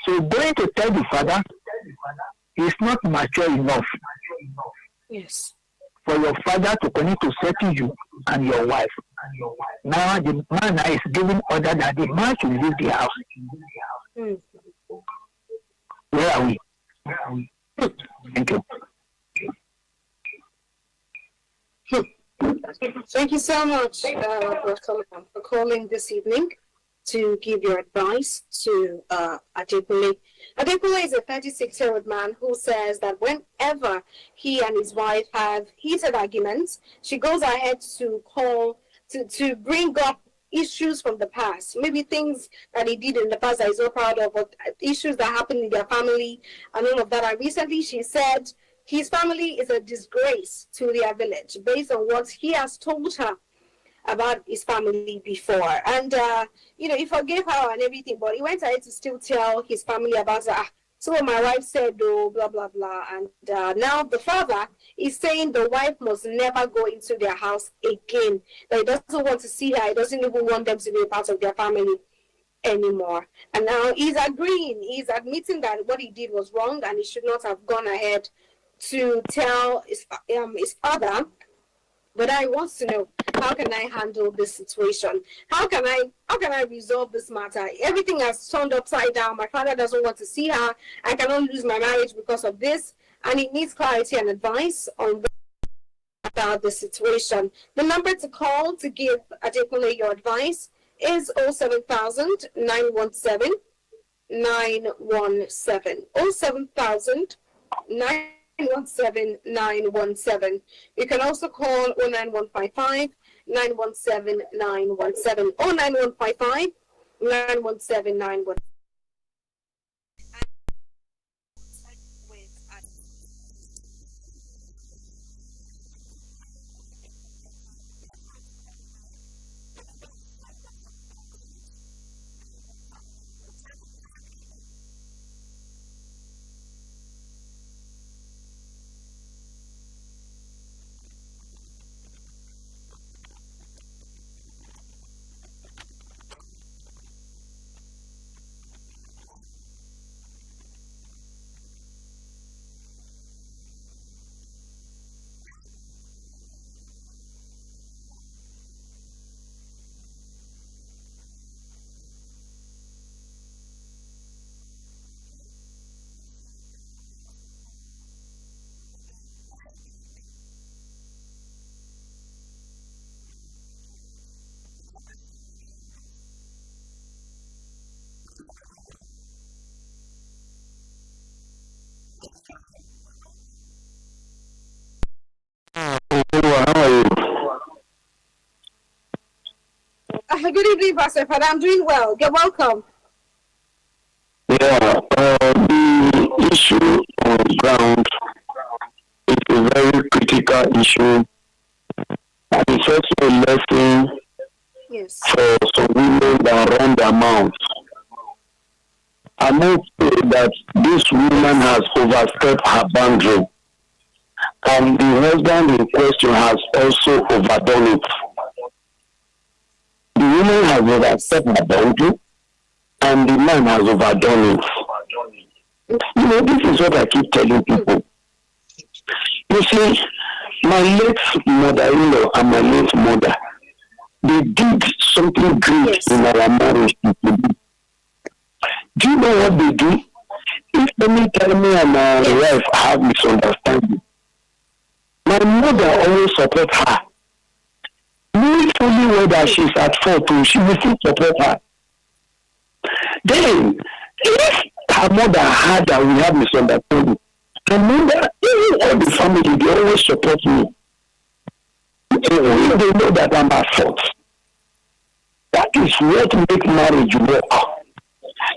So going to tell the father is not mature enough Yes. for your father to continue to settle you and your wife. Now the man is giving order that the man should leave the house. Mm. Where are we? Thank you. Thank you so much, for calling this evening to give your advice to Adekunle. Adekunle is a 36-year-old man who says that whenever he and his wife have heated arguments, she goes ahead to call to bring up issues from the past, maybe things that he did in the past that he's not proud of, or issues that happened in their family and all of that. And recently she said his family is a disgrace to their village based on what he has told her about his family before. And, he forgave her and everything, but he went ahead to still tell his family about, so what my wife said, oh, blah, blah, blah. And now the father is saying the wife must never go into their house again. That he doesn't want to see her. He doesn't even want them to be a part of their family anymore. And now he's agreeing. He's admitting that what he did was wrong and he should not have gone ahead to tell his father. But I want to know, how can I handle this situation? How can I resolve this matter? Everything has turned upside down. My father doesn't want to see her. I cannot lose my marriage because of this. And he needs clarity and advice on about the situation. The number to call to give Adekunle your advice is 07000 917 917. 07000 917. You can also call 09155 917 917. 09155 917 917. Good evening, Pastor Father. I'm doing well. You're welcome. Yeah, the issue on the ground is a very critical issue, and it's also a lesson for some women that run their mouths. I must say that this woman has overstepped her boundary, and the husband in question has also overdone it. The woman has overstepped her boundary, and the man has overdone it. This is what I keep telling people. You see, my late mother-in-law and my late mother, they did something great in our marriage. Do you know what they do? If anytime me and my wife have misunderstanding, my mother always support her. Knowing fully well that she's at fault, she will still support her. Then, if her mother had that we have misunderstanding. Her mother, even all the family, they always support me. Even if they know that I'm at fault. That is what makes marriage work.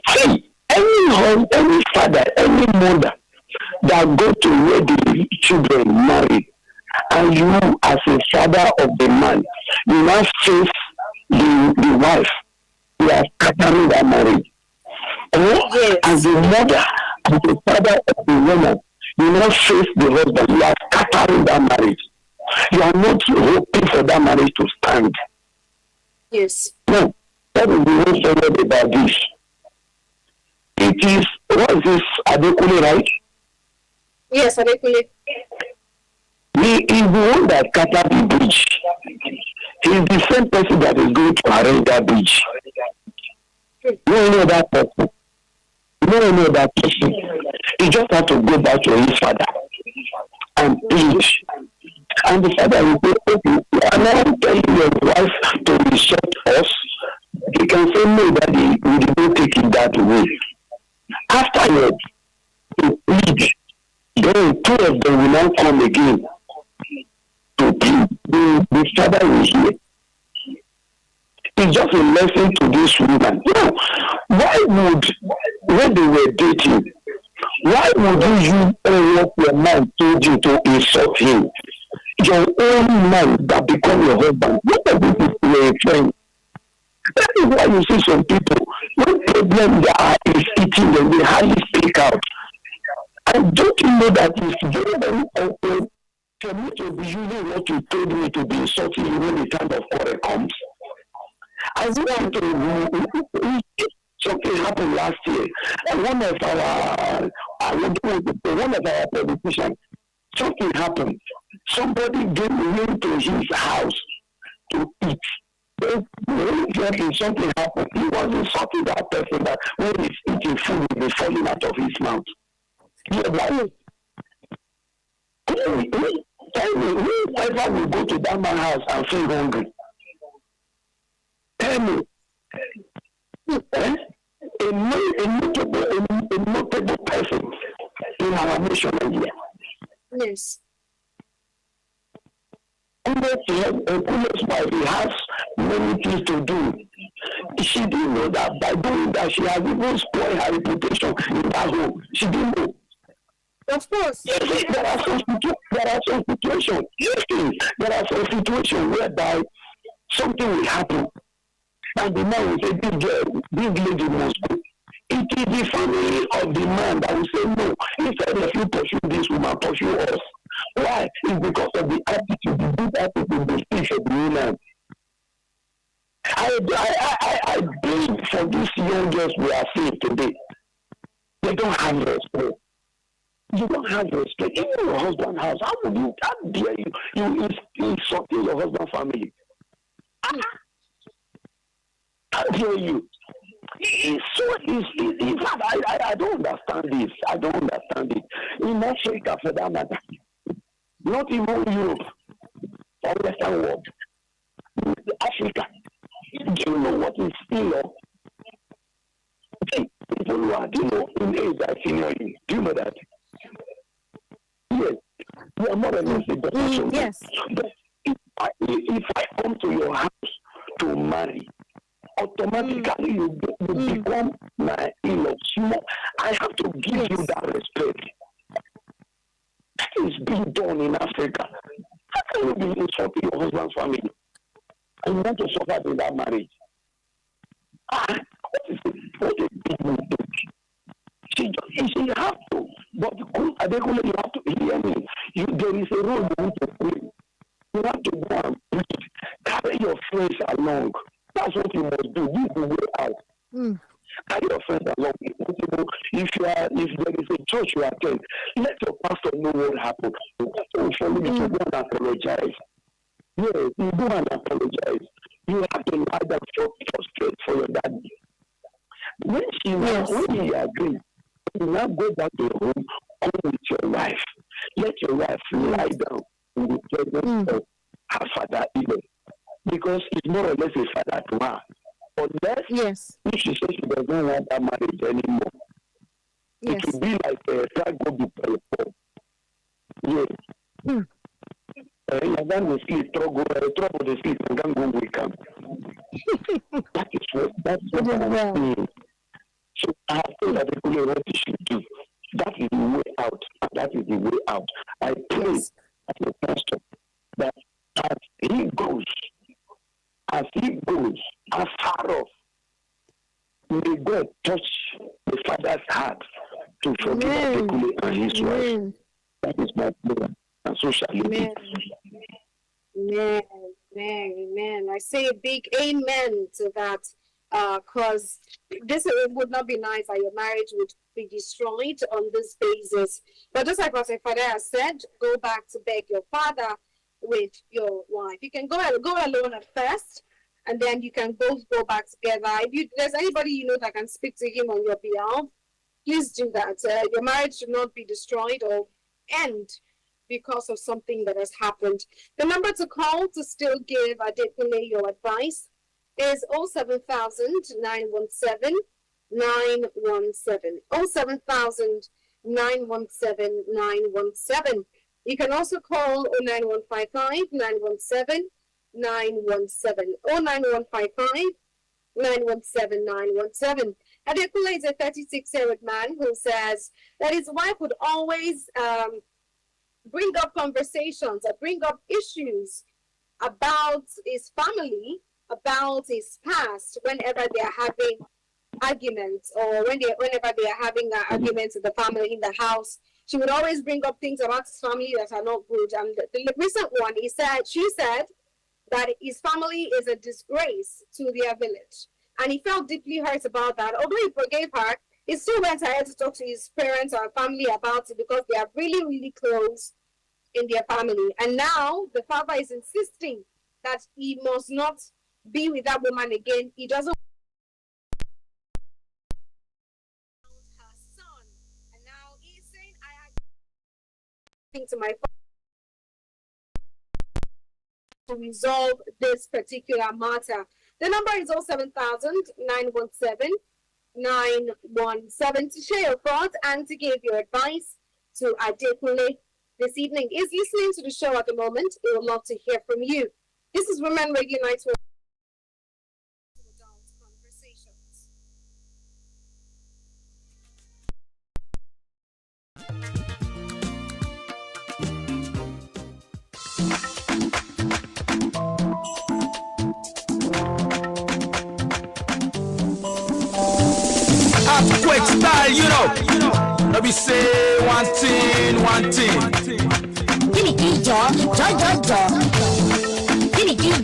See, any father, any mother that go to where the children marry, and you as a father of the man, you now face the wife, you are scattering that marriage. Or yes, as the mother, as the father of the woman, you now face the husband, you are scattering that marriage. You are not hoping for that marriage to stand. Yes. No, that is the way forward about this. It is, what is this, Adekunle, right? Yes, Adekunle. He is the one that scattered the bridge. He is the same person that is going to arrange that bridge. You don't know that person. You don't know that person. He just has to go back to his father and plead. And the father will say, okay, I'm not telling your wife to reject us. He can say, no, daddy, we did not take it that way. Afterwards, to plead, then two of them will now come again to plead. The father will hear. It's just a lesson to this woman. No, why would, when they were dating, why would you use all what your man told you to insult him? Your own man that become your husband. What are you were a friend? That is why you see some people, when problem is eating them, they hardly speak out. And don't you know that it's very, very awkward for me to be using what you told me to be insulting you when the time of quarrel comes? I want to something happened last year, and one of our politicians, something happened. Somebody went to his house to eat. When something happened, he was insulting that person that when he's eating food, will be falling out of his mouth. Yeah, why? Tell me, whoever will go to that man's house and feel hungry? Tell me. A notable person in our nation Nigeria. Yes. Kule's wife, he has many things to do. She didn't know that by doing that, she has even spoiled her reputation in that home. She didn't know. Of course. Yes, there are some situations. Yes, there are some situations whereby something will happen. And the man will say, this lady must go. It is the family of the man that will say, no, instead of you pursue this woman, pursue us. Why? It's because of the attitude, the good attitude, the speech of the woman. I beg for these young girls we are seeing today. They don't have respect. You don't have respect. Even your husband's house, how dare you insulting your husband's family? How dare you? In fact, I don't understand this. I don't understand it. In Africa, for that matter, not even Europe or Western world, Africa, do you know what is in-law? See, people who are, in age are senior you. Do you know that? Yes. We are more or less a doctor. Yes. But if I come to your house to marry, automatically you become my in-law. I have to give you that respect. That is being done in Africa. How can you be insulting your husband's family and you want to suffer in that marriage? What a big mistake. She have to, but Adekunle, you have to hear me. There is a role you need to play. You have to go and preach. Carry your friends along. That's what you must do. This is the way out. Carry your friends along. If there is a church you attend, let your pastor know what happened. The pastor will follow you to go and apologize. Yes, you go and apologize. You have to lie down straight for your daddy. When he agrees, you now go back to your home, come with your wife. Let your wife lie down in the presence of her father-in-law. Because it's more or less a father to her. Unless if she says she doesn't want that marriage anymore. Yes. It will be like try go to pray. Yes. And then we see trouble the sleep and then go wake up. That's what I'm saying. So I think that what you should do. That is the way out. That is the way out. I pray as a pastor that as he goes afar off, may God touch the father's heart to forgive Adekunle and his wife. That is my prayer. And so shall it be. Amen. I say a big amen to that, because this would not be nice that your marriage would be destroyed on this basis. But just like what my father has said, go back to beg your father with your wife. You can go alone at first, and then you can both go back together. If there's anybody you know that can speak to him on your behalf, please do that. Your marriage should not be destroyed or end because of something that has happened. The number to call to still give Adekunle your advice is 07000-917-917. 07000-917-917. You can also call 09155-917-917. 09155-917-917. Adekunle is a 36-year-old man who says that his wife would always bring up conversations or bring up issues about his family, about his past, whenever they are having arguments or whenever they are having arguments with the family in the house. She would always bring up things about his family that are not good. And the recent one, she said that his family is a disgrace to their village. And he felt deeply hurt about that. Although he forgave her, he still went ahead to talk to his parents or family about it because they are really, really close in their family. And now the father is insisting that he must not be with that woman again. He doesn't want her son. And now he's saying, I think to my father to resolve this particular matter. The number is 07000-917-917 to share your thoughts and to give your advice to Adekunle this evening. Is listening to the show at the moment. We would love to hear from you. This is Women Radio Night. Adult Conversations. Quick style, you know. Let me say one thing. Gimme key, jaw. Gimme key,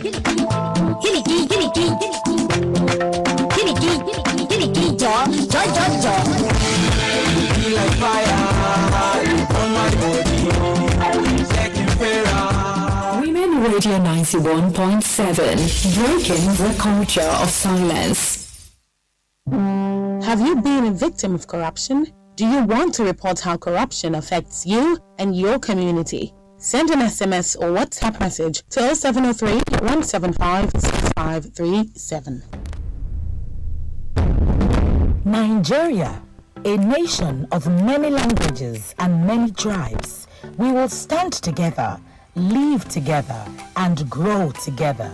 jaw. Be like fire on my body. Taking fairer. Women Radio 91.7, breaking the culture of silence. Have you been a victim of corruption? Do you want to report how corruption affects you and your community? Send an SMS or WhatsApp message to 0703-175-6537. Nigeria, a nation of many languages and many tribes. We will stand together, live together, and grow together.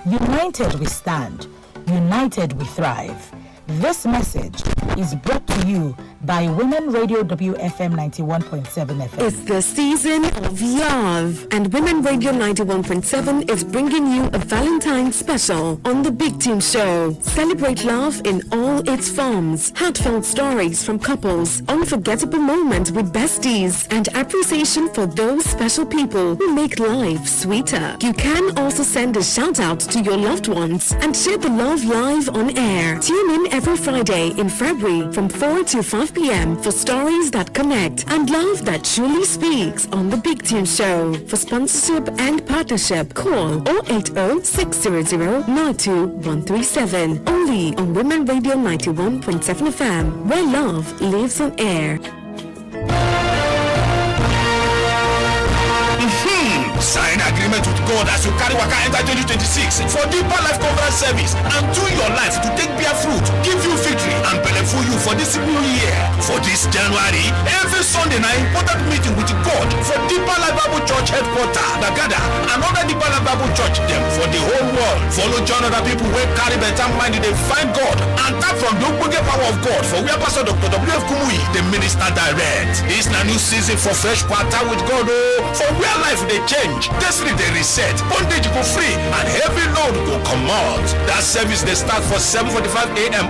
United we stand, united we thrive. This message is brought to you by Women Radio WFM 91.7 FM. It's the season of love, and Women Radio 91.7 is bringing you a Valentine's special on the Big Team Show. Celebrate love in all its forms, heartfelt stories from couples, unforgettable moments with besties, and appreciation for those special people who make life sweeter. You can also send a shout out to your loved ones and share the love live on air. Tune in every Friday in February from 4 to 5 p.m. for stories that connect and love that truly speaks on the Big Team Show. For sponsorship and partnership, call 080-600-92137. Only on Women Radio 91.7 FM, where love lives on air. Sign agreement with God. God as you carry waka enter 2026 for deeper life conference service and do your life to take bear fruit, give you victory and belleful you for this new year. For this January, every Sunday night, important meeting with God for Deeper Life Bible Church headquarters, Nagada, and other Deeper Life Bible Church them for the whole world. Follow John other people who carry better mind, they find God and tap from the open power of God for where Pastor Dr. W.F. Kumuyi, the minister direct. This na new season for fresh quarter with God, for where life they change, destiny they reset, bondage go free, and heavy load go come out. That service they start for 7:45 a.m.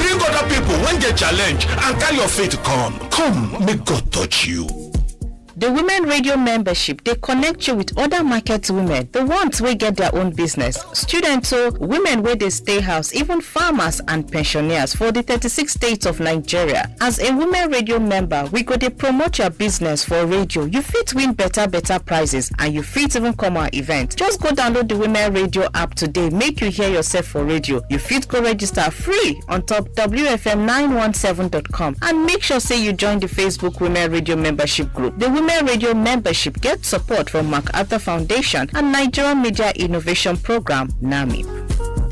Bring other people when they challenge and carry your faith come. Come, make God touch you. The Women Radio membership, they connect you with other market women, the ones who get their own business, students, women where they stay house, even farmers and pensioners for the 36 states of Nigeria. As a Women Radio member, we go to promote your business for radio. You fit win better prizes and you fit even come our event. Just go download the Women Radio app today, make you hear yourself for radio. You fit go register free on top wfm917.com and make sure say you join the Facebook Women Radio membership group. The Women Radio membership gets support from MacArthur Foundation and Nigerian Media Innovation Program, NAMI.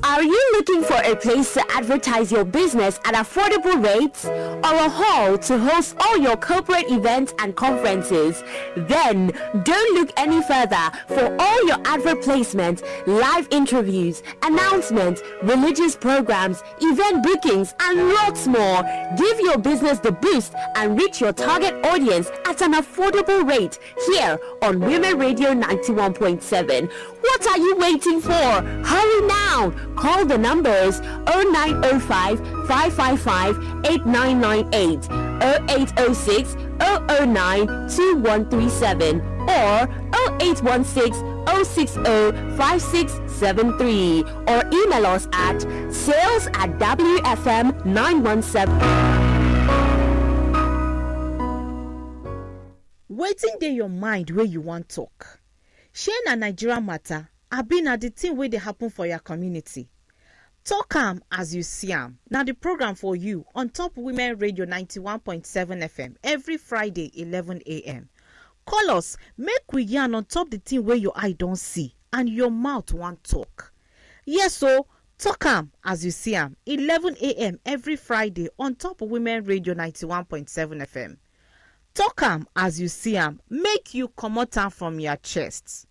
Are you looking for a place to advertise your business at affordable rates or a hall to host all your corporate events and conferences? Then don't look any further for all your advert placement, live interviews, announcements, religious programs, event bookings, and lots more. Give your business the boost and reach your target audience at an affordable rate here on Women Radio 91.7. What are you waiting for? Hurry now! Call the numbers 0905 555 8998, 0806 009 2137, or 0816 060 5673, or email us at sales@wfm917. Waiting dey your mind where you want talk. Share na Nigeria matter, abi na the thing wey dey happen for your community. Talk am as you see am. Now the program for you on top Women Radio 91.7 FM every Friday 11 a.m. Call us, make we yarn on top the thing where your eye don't see and your mouth want talk. Yes, so talk am as you see am 11 a.m. every Friday on top Women Radio 91.7 FM. Talk am as you see am, make you comot am from your chests.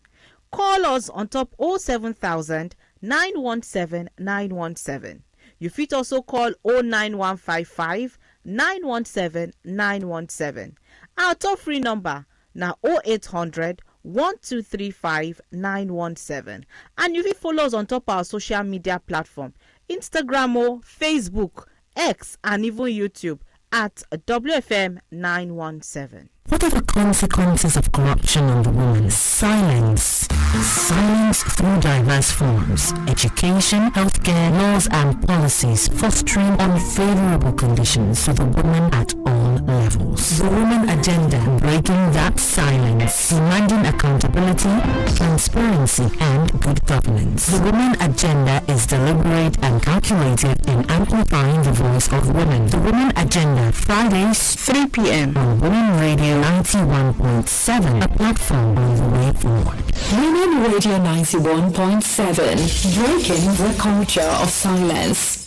Call us on top 07000 917 917. You fit also call 09155 917 917. Our toll free number na 0800 1235 917. And you fit follow us on top our social media platform, Instagram, Facebook, X, and even YouTube at WFM 917. What are the consequences of corruption on the woman? Silence. Silence through diverse forms. Education, healthcare, laws and policies fostering unfavorable conditions for the woman at all levels. The Women Agenda, breaking that silence, demanding accountability, transparency and good governance. The Women Agenda is deliberate and calculated in amplifying the voice of women. The Women Agenda, Fridays 3 p.m. on Women Radio 91.7, a platform on the way forward. Women Radio 91.7, breaking the culture of silence.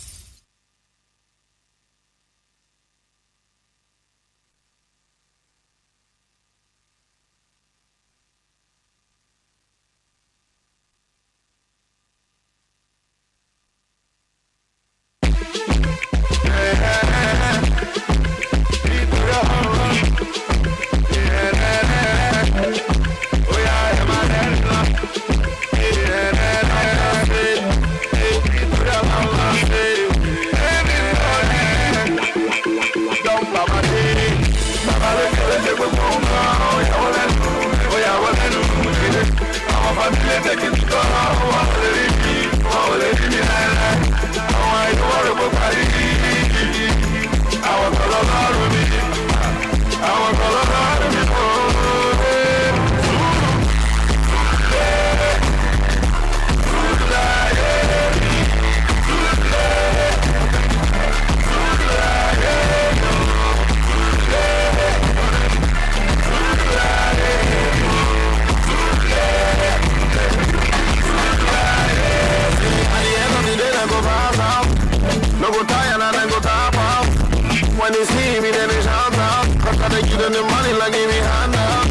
the money like give me hand out.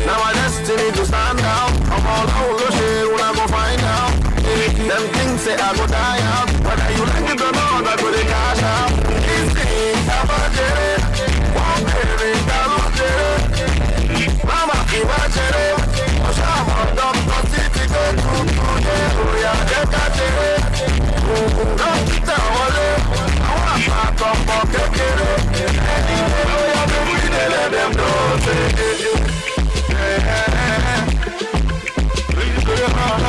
Now my destiny to stand out. I'm all over shit when I go find out. Them things say I go die out. Whether you like it or not, I go to cash out. These things I'm a jerry. One parent, I'm a jerry. Mama, keep a jerry. Oh, Shama, Dr. City, go to oh, yeah, get a jerry. Don't tell me. I want to pack up for Kekere. Oh, yeah, baby, they let them know. Please do your heart.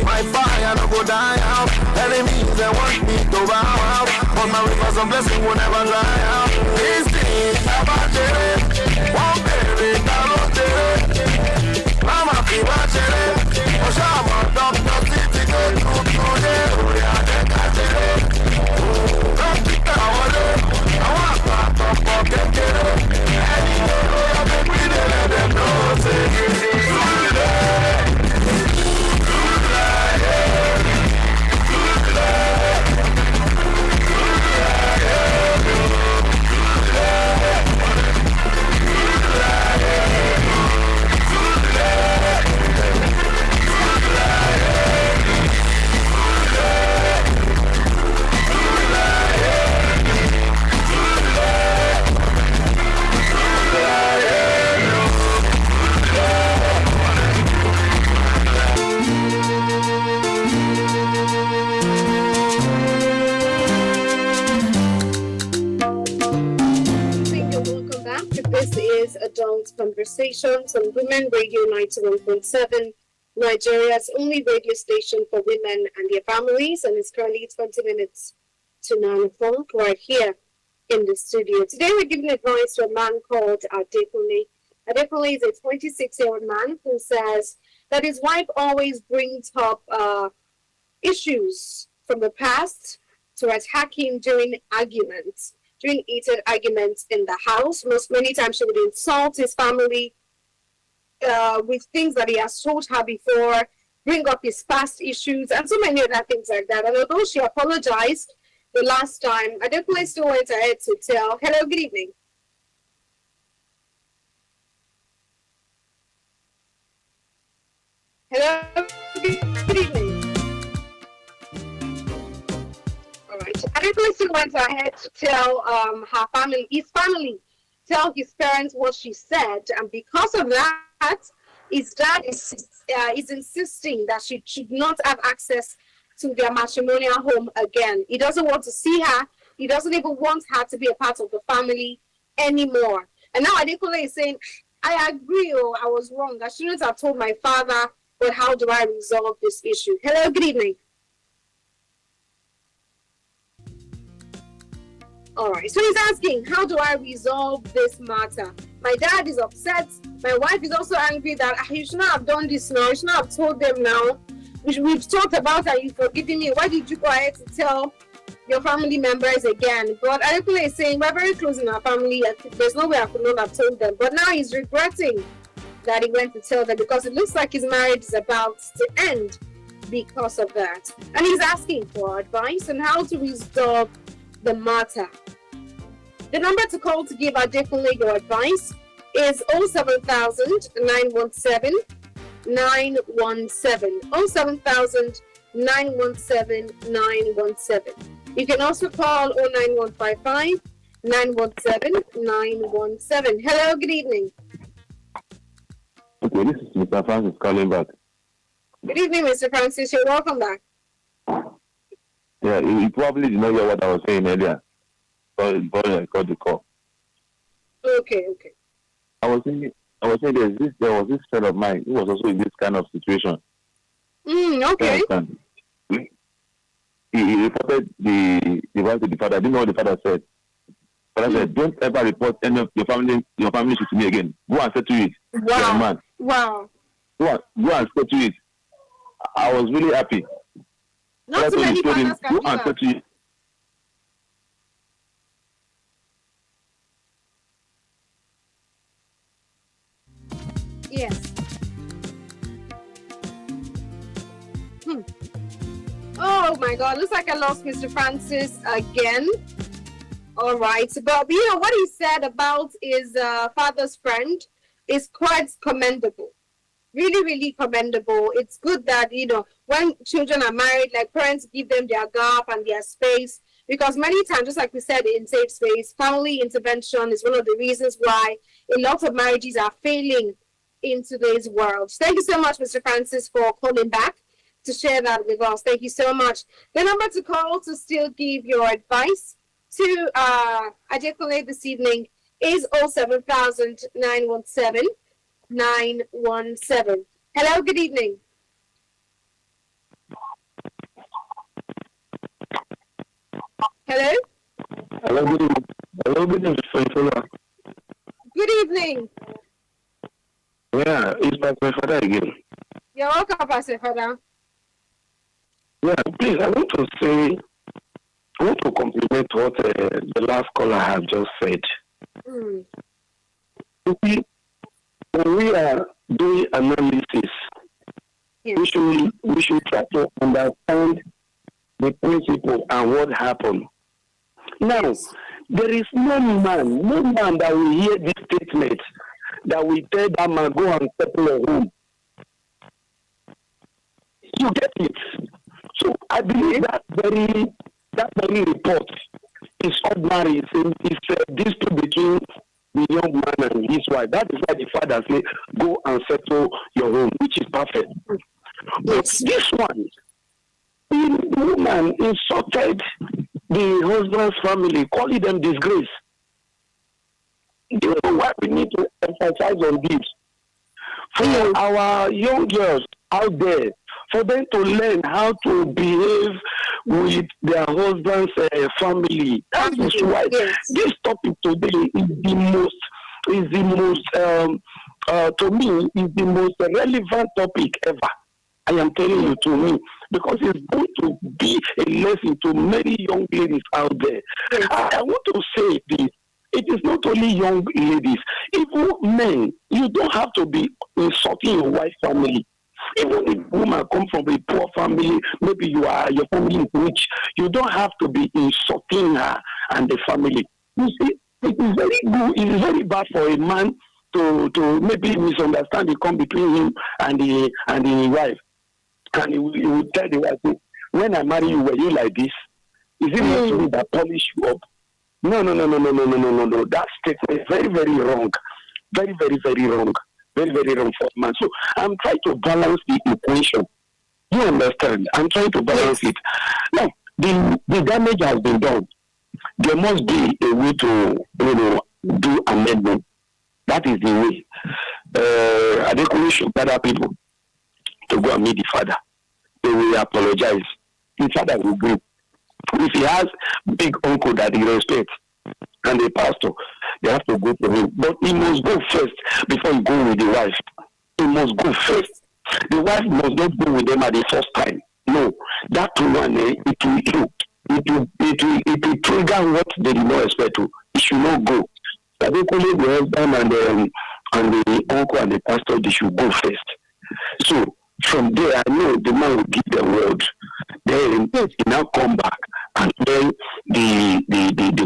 My fire no go die out. Enemies that want me to bow out. On my rivers of blessing will never dry out. These things about it. One baby, Mama, be watching it. Oh, Shama, Dr. City, go to oh, yeah, don't keep I want to pop up for Kekere. Anyway, I make me let them know. Say, This is Adult Conversations on Women Radio 91.7, Nigeria's only radio station for women and their families, and it's currently 20 minutes to 9 o'clock right here in the studio. Today we're giving advice to a man called Adekunle. Adekunle is a 26-year-old man who says that his wife always brings up issues from the past to attack him during heated arguments in the house. Many times she would insult his family with things that he has told her before, bring up his past issues, and so many other things like that. And although she apologized the last time, Adekunle still went ahead to tell, hello, good evening. Hello, good evening. Adekunle still went ahead to tell his family, tell his parents what she said, and because of that, his dad is insisting that she should not have access to their matrimonial home again. He doesn't want to see her. He doesn't even want her to be a part of the family anymore. And now Adekunle is saying, I agree, I was wrong. I shouldn't have told my father, but how do I resolve this issue? Hello, good evening. All right, so he's asking, how do I resolve this matter? My dad is upset. My wife is also angry that you should not have done this now. You should not have told them now. We've talked about that. You've forgiven me. Why did you go ahead to tell your family members again? But Adekunle is saying, we're very close in our family. There's no way I could not have told them. But now he's regretting that he went to tell them because it looks like his marriage is about to end because of that. And he's asking for advice on how to resolve the matter. The number to call to give Adekunle your advice is 07000 917 917. 07000 917 917. You can also call 09155 917 917. Hello, good evening. Okay, this is Mr. Francis calling back. Good evening, Mr. Francis. You're welcome back. Yeah, you probably did not hear what I was saying earlier. Before I got the call. Okay. I was saying there was this friend of mine who was also in this kind of situation. Okay. He reported the wife to the father. I didn't know what the father said. Father said, "Don't ever report any of your family to me again. Go and settle it." Wow. Man. Wow. Go and settle it. I was really happy. Not too many fathers can do go and that. settle it. Yes. Oh my God, looks like I lost Mr. Francis again. All right, but what he said about his father's friend is quite commendable. Really, really commendable. It's good that, when children are married, like parents give them their gap and their space, because many times, just like we said in Safe Space, family intervention is one of the reasons why a lot of marriages are failing in today's world. Thank you so much, Mr. Francis, for calling back to share that with us. Thank you so much. The number to call to still give your advice to Adekunle this evening is 07000 917 917. Hello, good evening. Hello? Hello, good evening. Hello, good evening. Good evening. Yeah, it's my father again. You're welcome, Pastor Father. Yeah, please, I want to compliment what the last caller has just said. You see, when we are doing analysis, we should try to understand the principle and what happened. Now, there is no man that will hear this statement that will tell that man, go and settle a home. You get it? So I believe that very report is ordinary. It's a dispute between the young man and his wife. That is why the father says, go and settle your home, which is perfect. But this one, the woman insulted the husband's family, calling them disgrace. You know why we need to emphasize on this? For our young girls out there, for them to learn how to behave with their husband's family. That is why this topic today is the most to me, is the most relevant topic ever. I am telling you, to me, because it's going to be a lesson to many young ladies out there. I want to say this. It is not only young ladies, even men. You don't have to be insulting your wife's family. Even if a woman comes from a poor family, maybe your family is rich, you don't have to be insulting her and the family. You see, it is very good. It is very bad for a man to maybe misunderstanding come between him and the wife, and he will tell the wife, "When I marry you, were you like this? Is it not me that polish you up?" No. That statement is very, very wrong. Very, very, very wrong. Very, very wrong for a man. So I'm trying to balance the equation. You understand? I'm trying to balance it. Now, the damage has been done. There must be a way to, do amendment. That is the way. Adekunle should gather people to go and meet the father. They will apologize. The father will go. If he has big uncle that he respects and the pastor, they have to go to him. But he must go first before he go with the wife. He must go first. The wife must not go with them at the first time. No, that one, it will trigger what they did not expect to. It should not go. Adekunle, the husband and the uncle and the pastor, they should go first. So from there, I know the man will give the word. Then he now come back, and then the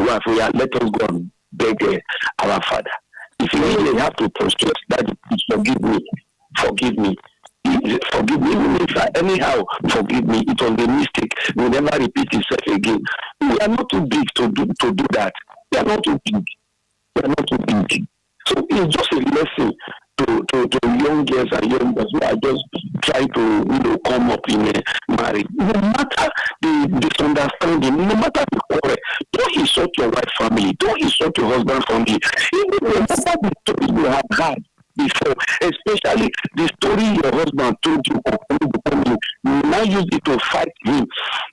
wife will let us go and beg our father. If you really have to prostrate, that forgive me. forgive me. Even if anyhow, forgive me. It was a mistake. Will never repeat itself again. We are not too big to do that. We are not too big. We are not too big. So it's just a lesson to young girls and young boys who are just trying to come up in a marriage. No matter the misunderstanding, no matter the quarrel, don't insult your wife's family, don't insult your husband's family. Even no matter the story you have had before, especially the story your husband told you you now use it to fight him.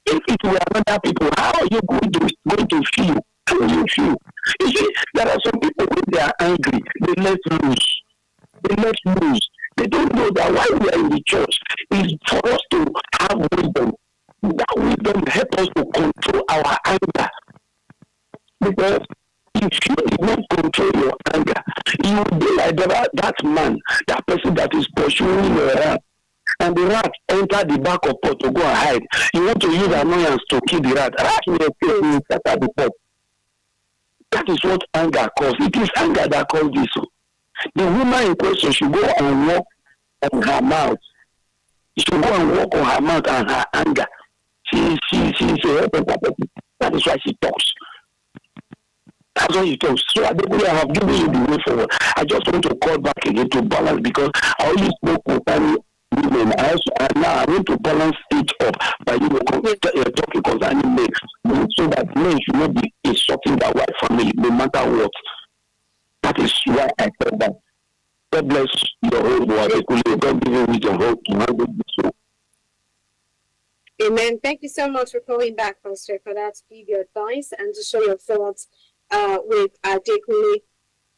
If it were other people, how are you going to feel? How will you feel? You see, there are some people when they are angry, they let loose. They don't know that why we are in the church is for us to have wisdom. That wisdom helps us to control our anger. Because if you do not control your anger, you will be like that man, that person that is pursuing your rat. And the rat enter the back of pot to go and hide. You want to use annoyance to kill the rat. Rat will scatter the pot. That is what anger causes. It is anger that causes this. The woman in question should go and walk on her mouth. She should go and walk on her mouth and her anger. She's a that is why she talks. That's why she talks. So I have given you the way forward. I just want to call back again to balance because I always spoke concerning women. And now I want to balance it up by talking concerning men, so that men should not be insulting their white family no matter what. That is why I said that. God bless your whole world. God give you wisdom to handle this. Amen. Thank you so much for calling back, Pastor, for that to give your advice and to share your thoughts with Adekunle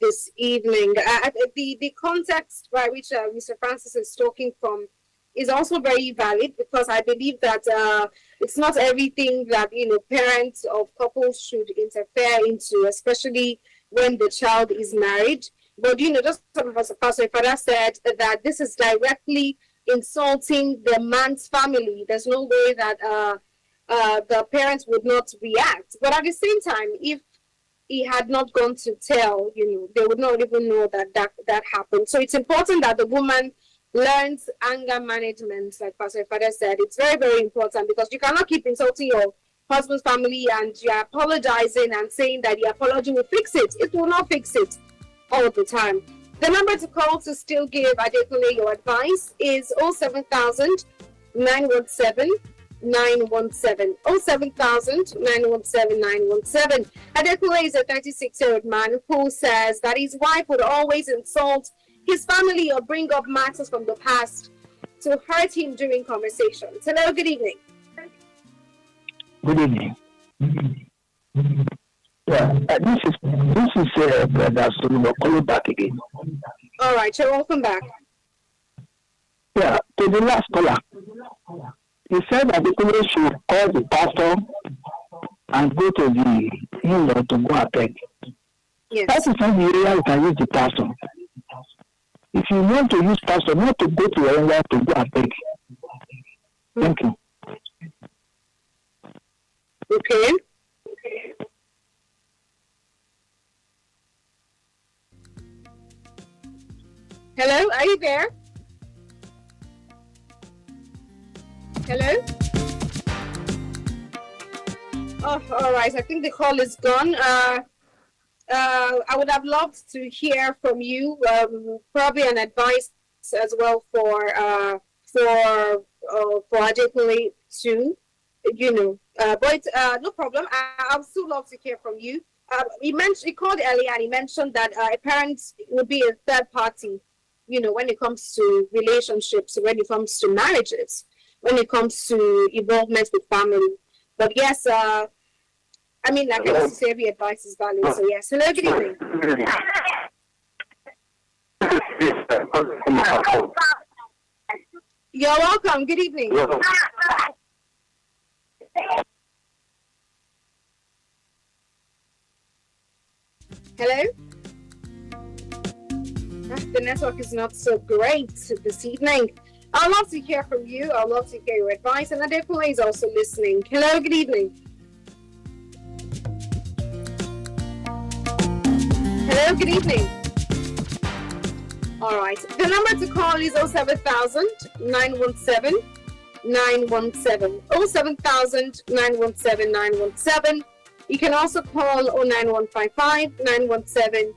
this evening. The context by which Mr. Francis is talking from is also very valid because I believe that it's not everything that parents of couples should interfere into, especially when the child is married. But just as Pastor Father said, that this is directly insulting the man's family. There's no way that the parents would not react. But at the same time, if he had not gone to tell, they would not even know that happened. So it's important that the woman learns anger management, like Pastor Father said. It's very, very important because you cannot keep insulting your husband's family and you're apologizing and saying that the apology will fix it. It will not fix it all the time. The number to call to still give Adekunle your advice is 07000 917 917. 07000 917 917. Adekunle is a 36-year-old man who says that his wife would always insult his family or bring up matters from the past to hurt him during conversations. Hello, good evening. Good evening. Yeah, this is Brother Solomon calling back again. All right, you're welcome back. Yeah, to the last caller. He said that the people should call the pastor and go to the in-law to go and beg. Yes. That is not the area you can use the pastor. If you want to use pastor, not to go to your in-law to go and beg. Thank you. Okay. Hello, are you there? Hello? Oh, all right. I think the call is gone. I would have loved to hear from you, probably an advice as well for Adekunle too. But no problem. I would still love to hear from you. He called earlier and he mentioned that a parent would be a third party, when it comes to relationships, when it comes to marriages, when it comes to involvement with family. But yes, like I used to say, every advice is valid. So yes. Hello, good evening. You're welcome. Good evening. Hello? The network is not so great this evening. I'd love to hear from you. I'd love to hear your advice. And Adekunle is also listening. Hello, good evening. Hello, good evening. All right. The number to call is 07000 917 917. 07000 917 917. You can also call 09155 917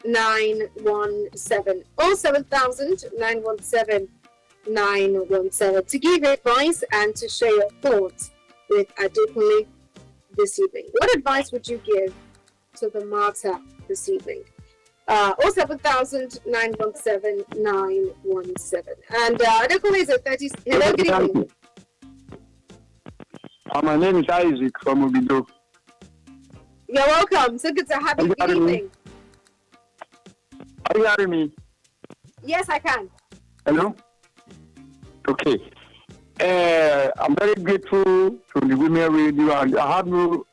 917. 07000 917 917 to give advice and to share your thoughts with Adekunle this evening. What advice would you give to the matter this evening? 07000 917 917. And Adekunle is at 30. Hello, good evening. My name is Isaac from Obido. You're welcome. So good to have you. Good evening. Are you hearing me? Yes, I can. Hello? Okay. I'm very grateful to the Women Radio, and I have no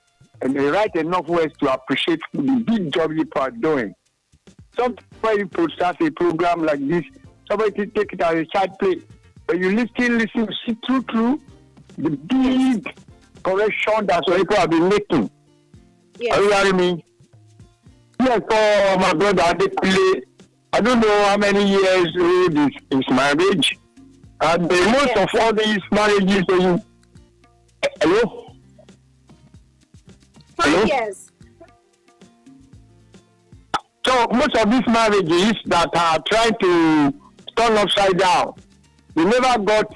right enough words to appreciate the big job you are doing. Sometimes you put start a program like this, somebody take it as a child play, but you listen, see through the big correction that some people have been making. Yes. Are you hearing me? Yes, for my brother Adekunle, I don't know how many years old is his marriage. And most of all these marriages, hello? 5 years. So most of these marriages that are trying to turn upside down, they never got,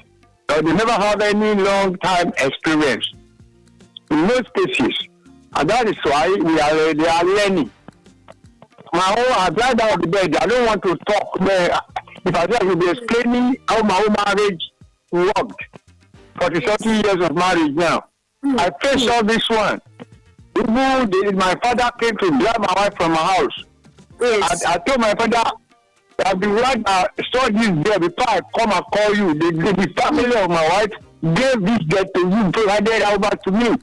or they never have any long time experience. In most cases, and that is why they are learning. My own, I tried out of the bed. I don't want to talk. If I say I will be explaining how my own marriage worked. 40 years of marriage now. I faced all this one. Even my father came to grab my wife from my house. Yes. I told my father, I'll be right now, saw this girl before I come and call you. The family of my wife gave this girl to you, provided her over to me.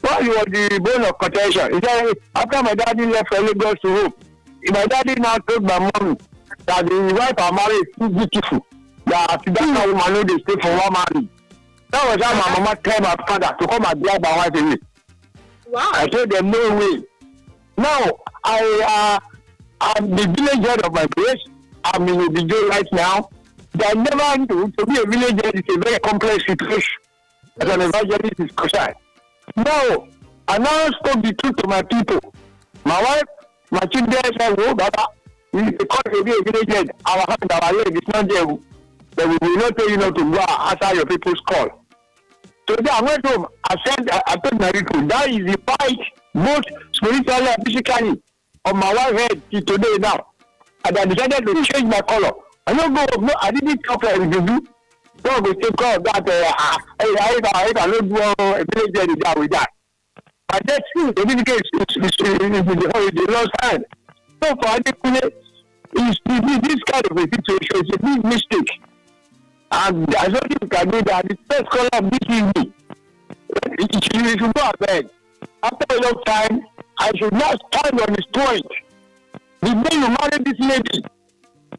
Well, you were the bone of contention. He said, after my daddy left for Lagos to hope, my daddy now told my mom that the wife I married is too beautiful. That that woman know they stay for one marriage. That was how my mama came my father to come and drag my wife away. Wow. I told them no way. Now I'm the village head of my place. I'm in Obido right now. I never knew to be a village head is a very complex situation. As an evangelist is concerned. No, I now spoke the truth to my people. My wife, my children said, oh, Baba, because you be a village head, our hand, our leg is not there. But we will not tell you not to go answer your people's call. So then I went home. I told my people, that is the fight, both spiritually and physically, on my wife's head till today now. And I decided to change my color. I don't go, no, I didn't talk like you do. God will take care of that. If I don't do a village head, I will die. But that's true. The certificate is the Lord's hand. So for Adekunle, this kind of a situation is a big mistake. And I don't think I know that the first caller of this evening, it should go ahead. After a long time, I should not stand on his point. The day you married this lady,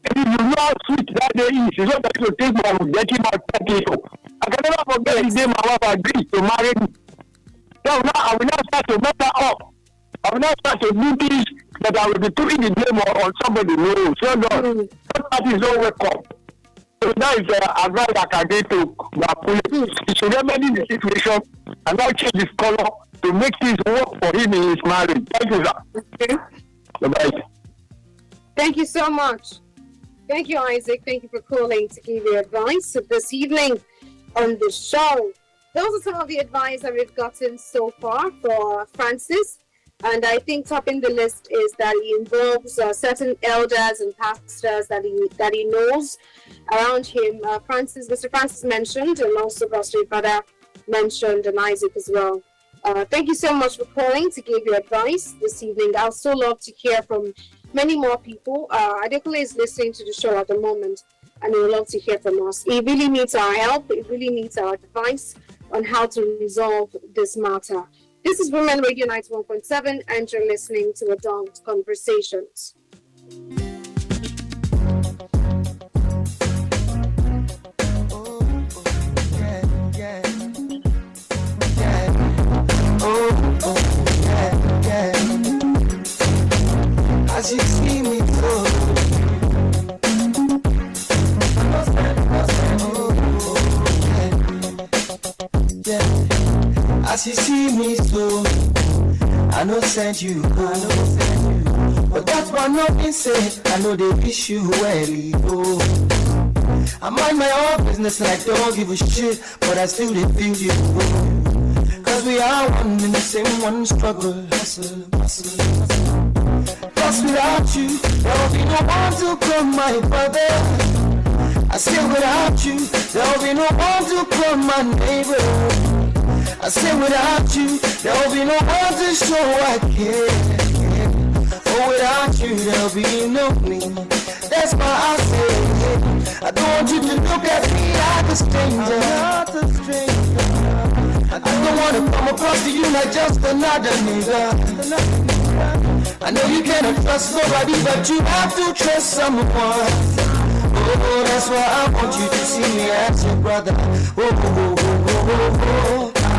if you know how sweet that day is, it's not that you take my dirty my people. I can never forget the day my wife agreed to marry me. So now I will not start to matter up. I will not start to do things that I will be putting the blame on somebody. No, so no. That party is not welcome. So that is advice I can give to Adekunle. He should remedy the situation and not change his color to make things work for him in his marriage. Thank you, sir. Okay. Bye-bye. Thank you so much. Thank you, Isaac. Thank you for calling to give your advice this evening on the show. Those are some of the advice that we've gotten so far for Francis. And I think topping the list is that he involves certain elders and pastors that he knows around him. Mr. Francis mentioned, and also Pastor Father mentioned, and Isaac as well. Thank you so much for calling to give your advice this evening. I'd so love to hear from many more people. Adekunle is listening to the show at the moment, and we would love to hear from us. It really needs our help. It really needs our advice on how to resolve this matter. This is Women Radio 91.7, and you're listening to Adult Conversations. As you see me go, send you. But that's why nothing said. I know they wish you well. I mind my own business like don't give a shit, but I still didn't feel you. Cause we are one in the same one struggle, hustle. Plus without you, there'll be no one to come my brother. I say without you, there'll be no one to come my neighbor. I say without you, there'll be no one to show I care. Oh, without you, there'll be no me. That's why I say, I don't want you to look at me like a stranger. I'm not a stranger. I don't want to come across to you like just another nigga. I know you cannot trust nobody, but you have to trust someone. Oh, that's why I want you to see me as your brother. Oh,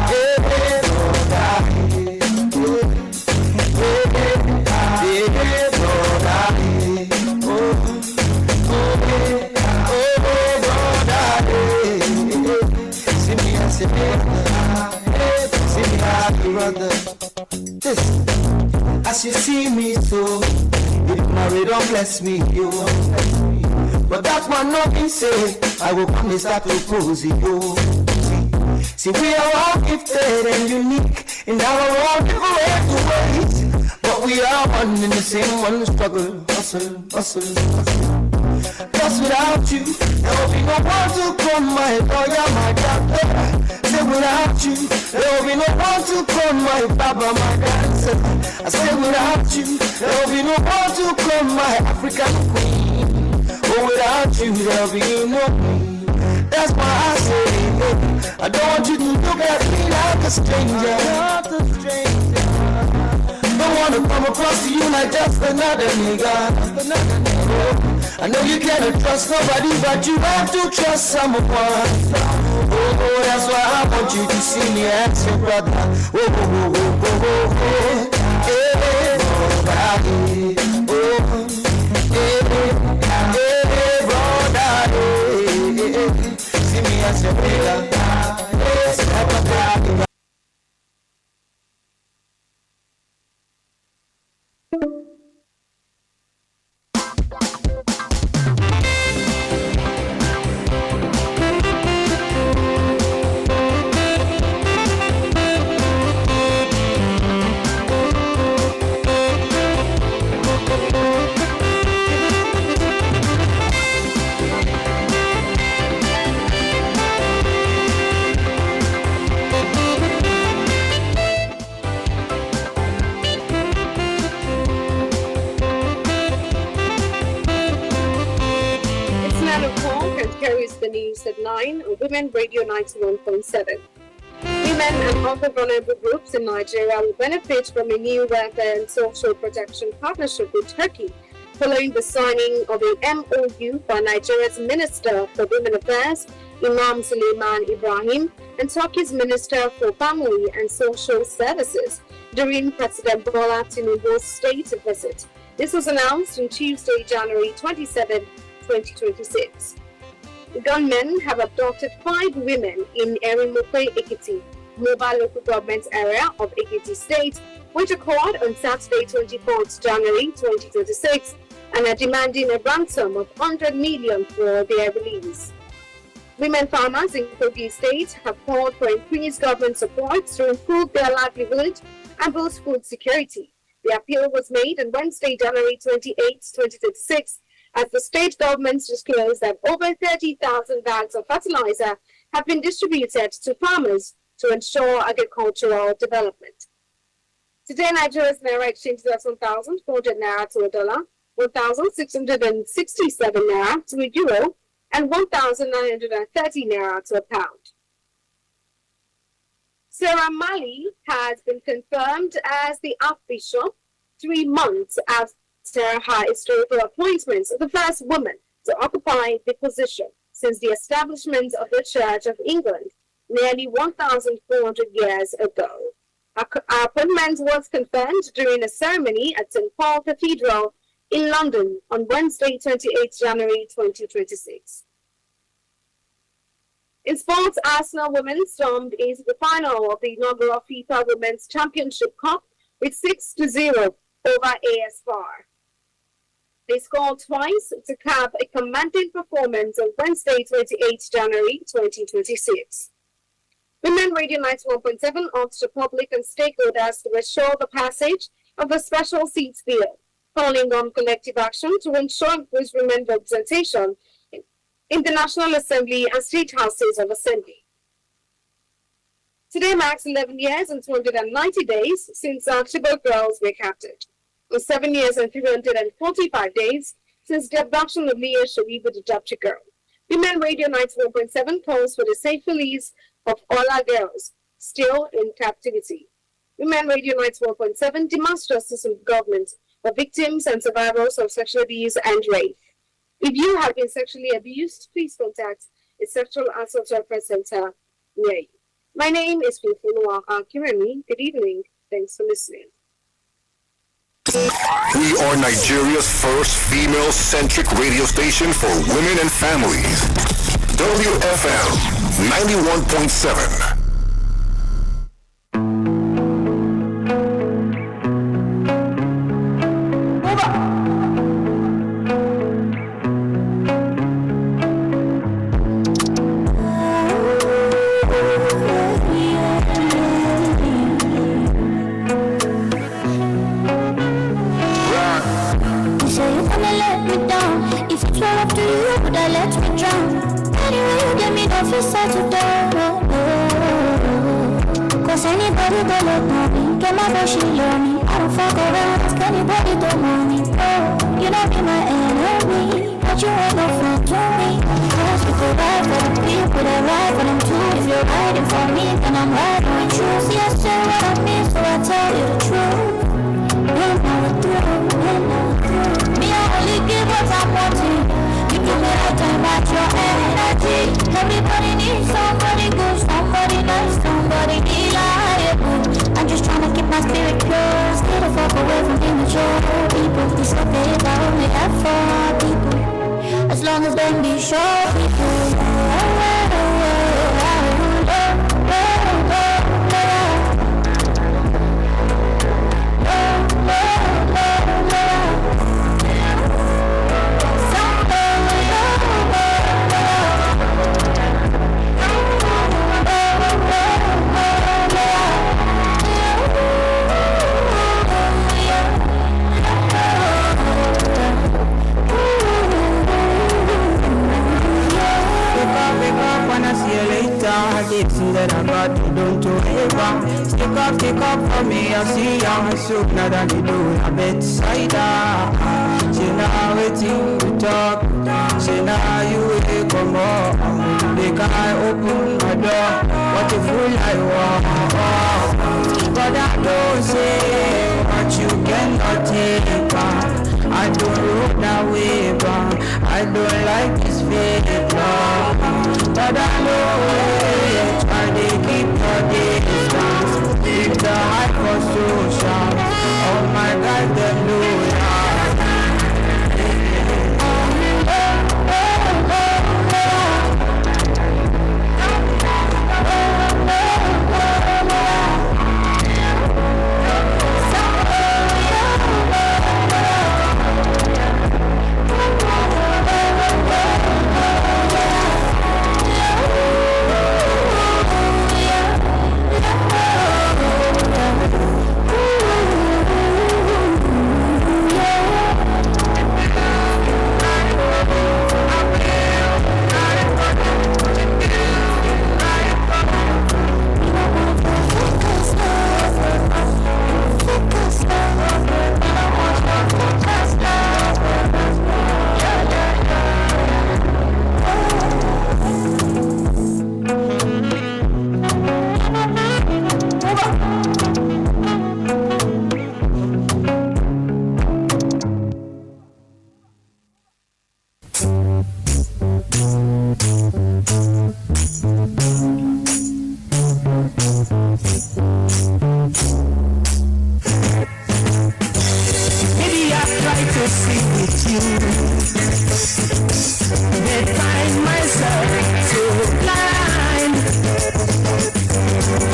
yeah, brother. As you see me so, you married, don't bless me, you. But that's what nothing say. I will come and start to propose you. See, we are all gifted and unique in our own different ways. But we are one in the same one struggle, hustle. Plus without you, there will be no one to come my lawyer, my doctor. Say without you, there will be no one to come my baba, my dancer. I say without you, there will be no one to come my African queen. Oh, without you, there will be no me. That's why I say, I don't want you to look at me like a stranger. Not a stranger. Don't want to come across to you like just another nigga. I know you cannot trust nobody, but you have to trust someone. Oh, that's why I want you to see me as your brother. See me as your brother. At 9 on Women Radio 91.7. Women and other vulnerable groups in Nigeria will benefit from a new welfare and social protection partnership with Turkey following the signing of a MOU by Nigeria's Minister for Women Affairs, Imam Suleiman Ibrahim, and Turkey's Minister for Family and Social Services during President Bola Tinubu's state visit. This was announced on Tuesday, January 27, 2026. The gunmen have abducted 5 women in Erimope, Ekiti, mobile local government area of Ekiti State, which occurred on Saturday, 24th January 2026, and are demanding a ransom of 100 million for their release. Women farmers in Kogi State have called for increased government support to improve their livelihood and boost food security. The appeal was made on Wednesday, January 28, 2026, as the state governments disclosed that over 30,000 bags of fertilizer have been distributed to farmers to ensure agricultural development. Today, Nigeria's Naira exchange is 1,400 Naira to a dollar, 1,667 Naira to a euro, and 1,930 Naira to a pound. Sarah Mali has been confirmed as the Archbishop 3 months after her historical appointment, the first woman to occupy the position since the establishment of the Church of England nearly 1,400 years ago. Her appointment was confirmed during a ceremony at St. Paul Cathedral in London on Wednesday, 28 January 2026. In sports, Arsenal women stormed into the final of the inaugural FIFA Women's Championship Cup with 6-0 over AS FAR. They scored twice to cap a commanding performance on Wednesday, 28 January 2026. Women Radio 91.7 asked the public and stakeholders to ensure the passage of the Special Seats Bill, calling on collective action to ensure increased women representation in the National Assembly and State Houses of Assembly. Today marks 11 years and 290 days since our Chibok girls were captured, and 7 years and 345 days since the abduction of Leah Sharibu, the Dapchi girl. Women Radio 91.7 calls for the safe release of all our girls still in captivity. Women Radio 91.7 demands justice from the government for victims and survivors of sexual abuse and rape. If you have been sexually abused, please contact a sexual assault reference center near you. My name is Funfunua Akiremi. Good evening. Thanks for listening. We are Nigeria's first female-centric radio station for women and families. WFM 91.7.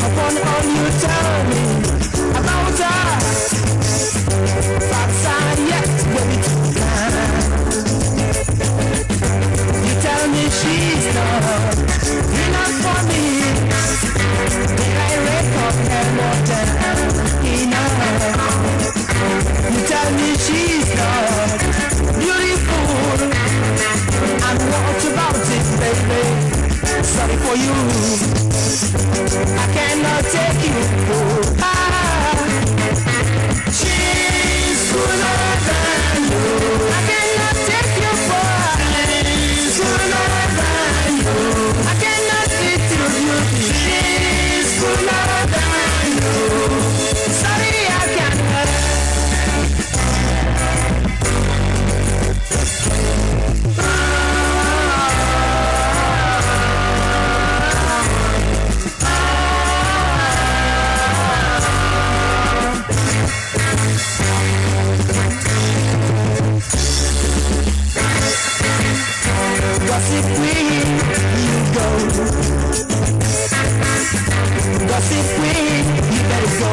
Upon all you tell me about us. she's not beautiful. And what about it, baby? Sorry for you. I cannot take you. She's cooler than you. I cannot take you for. She's cooler than you. I cannot fit you beauty. She's cooler than you. Sorry, I cannot. Gossip queen, you go. Gossip queen, you better go.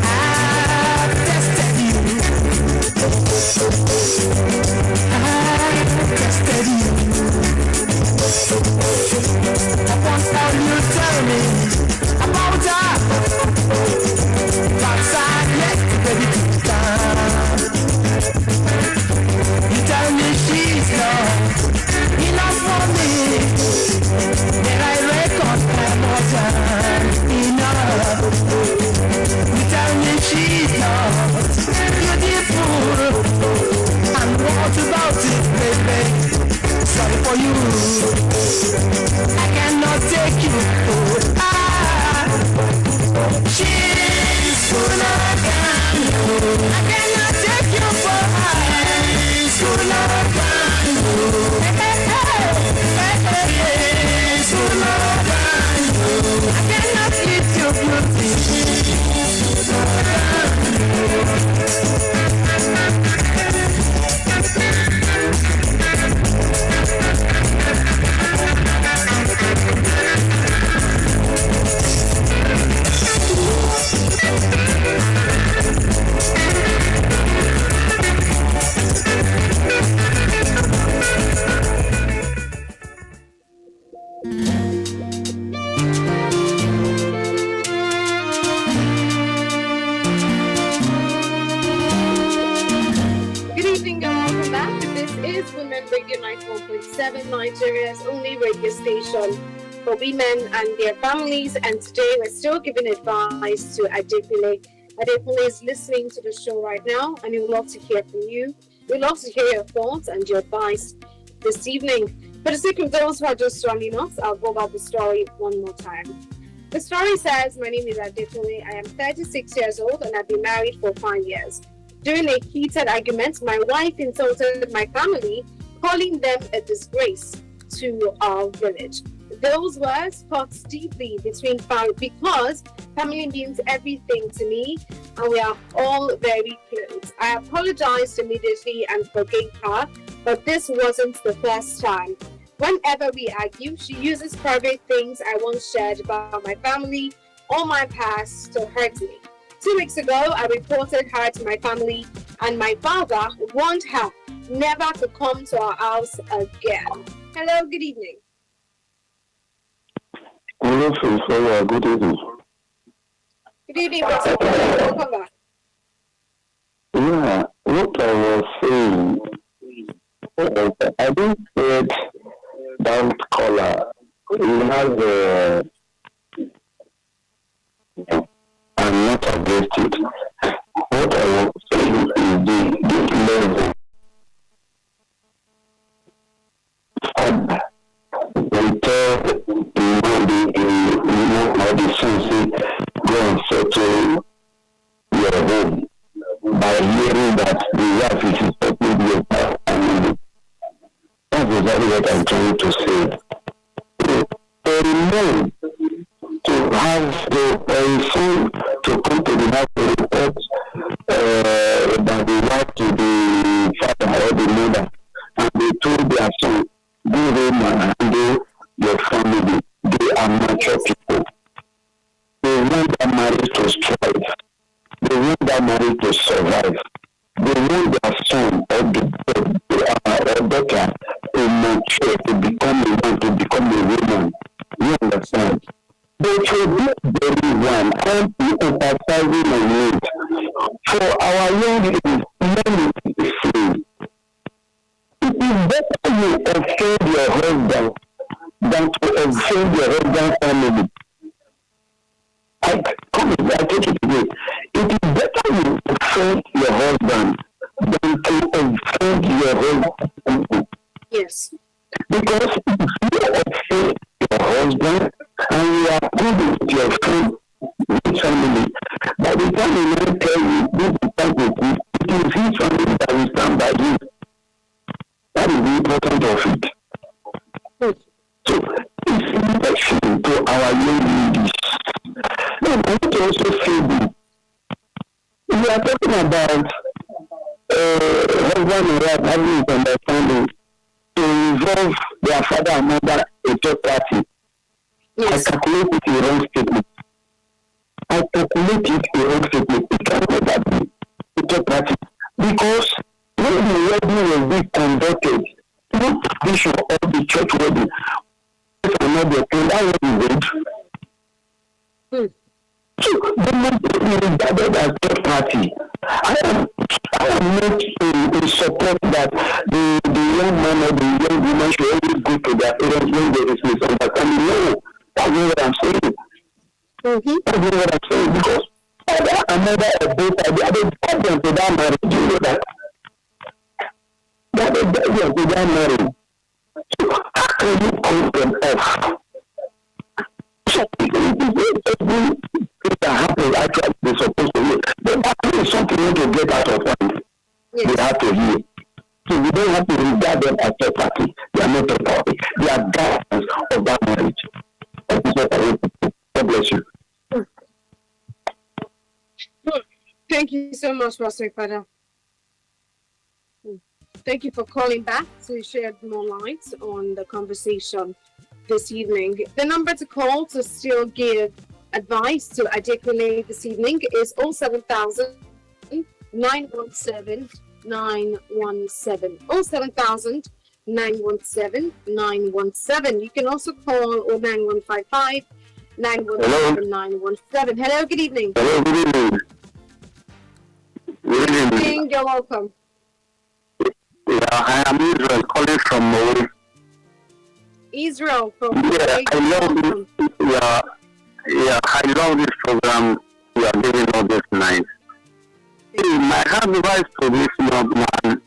I've tested you. I've tested you. Upon all you tell me about her, but I'm yet ready to come. You tell me she's not enough for me. Then I record more time enough. You tell me she's not beautiful. And what about it, baby? Sorry for you. I cannot take you. She's cooler than you. I cannot take you for her. Cooler than you. Cooler than you. I cannot lift your beauty. Radio 91.7, Nigeria's only radio station for women and their families. And today we're still giving advice to Adekunle. Adekunle is listening to the show right now, and we would love to hear from you. We'd love to hear your thoughts and your advice this evening. For the sake of those who are just joining us, I'll go over the story one more time. The story says, my name is Adekunle. I am 36 years old and I've been married for 5 years. During a heated argument, my wife insulted my family, calling them a disgrace to our village. Those words cut deeply between family because family means everything to me and we are all very close. I apologized immediately and forgave her, but this wasn't the first time. Whenever we argue, she uses private things I once shared about my family or my past to hurt me. 2 weeks ago, I reported her to my family and my father warned her never to come to our house again. Hello, good evening. Good evening. Good evening, Pastor. Welcome back. Yeah, what I was saying, I didn't say that color. We have I'm not against it. What I was saying is the level. We tell the sensei, go and settle your home by hearing that the wife is supporting your family. That's exactly what I'm trying to say. They remain to have the son to come to the house to report that they like to the father or the mother, and they told their son, go home and handle your family. They are mature people. They want that marriage to strive. They want that marriage to survive. They want their son or daughter to mature, to become a man, to become a woman. You understand? They should be very one and be emphasizing on it. for our young people, men is free. It is better you offend your husband than to offend your husband's family. I take it away. It is better you offend your husband than to offend your husband. Yes. Because if you offend your husband and you are good with your friend, with family, by the time you will tell you this is time with you, it is his family that will stand by you. That is the importance of it. So it's an injection to our young ladies. Now, I want to also say this. We are talking about husband and wife having misunderstanding to involve their father and mother a third party. Yes. I calculate it a wrong statement. It can never be a third party. Because when the wedding will be conducted, no tradition of the church wedding, that wedding wage. So they must be regarded as third party. I am not in support that the young man or the young woman should always go to their parents when there is misunderstanding. No, that's not what I'm saying. That's not what I'm saying, because father and mother are both are the problem to that marriage. Do you know that? That is the problem to that marriage. So how can you call them off? So everything that happens actually they're supposed to hear. But that is something you need to get out of mind. Yes. They have to hear. So we don't have to regard them as third party. They are not third party. They are guardians of that marriage. That is what I want to do. God bless you. Thank you so much, Pastor Father. Thank you for calling back to shed more light on the conversation this evening. The number to call to still give advice to Adekunle this evening is 07000 917 917. 07000 917 917. You can also call 09155 917 917. Hello, good evening. Hello, good evening. Good evening, you're welcome. Yeah, I am Israel calling from Mori. Israel from I love this. I love this program you are giving all this night. My advice to this young man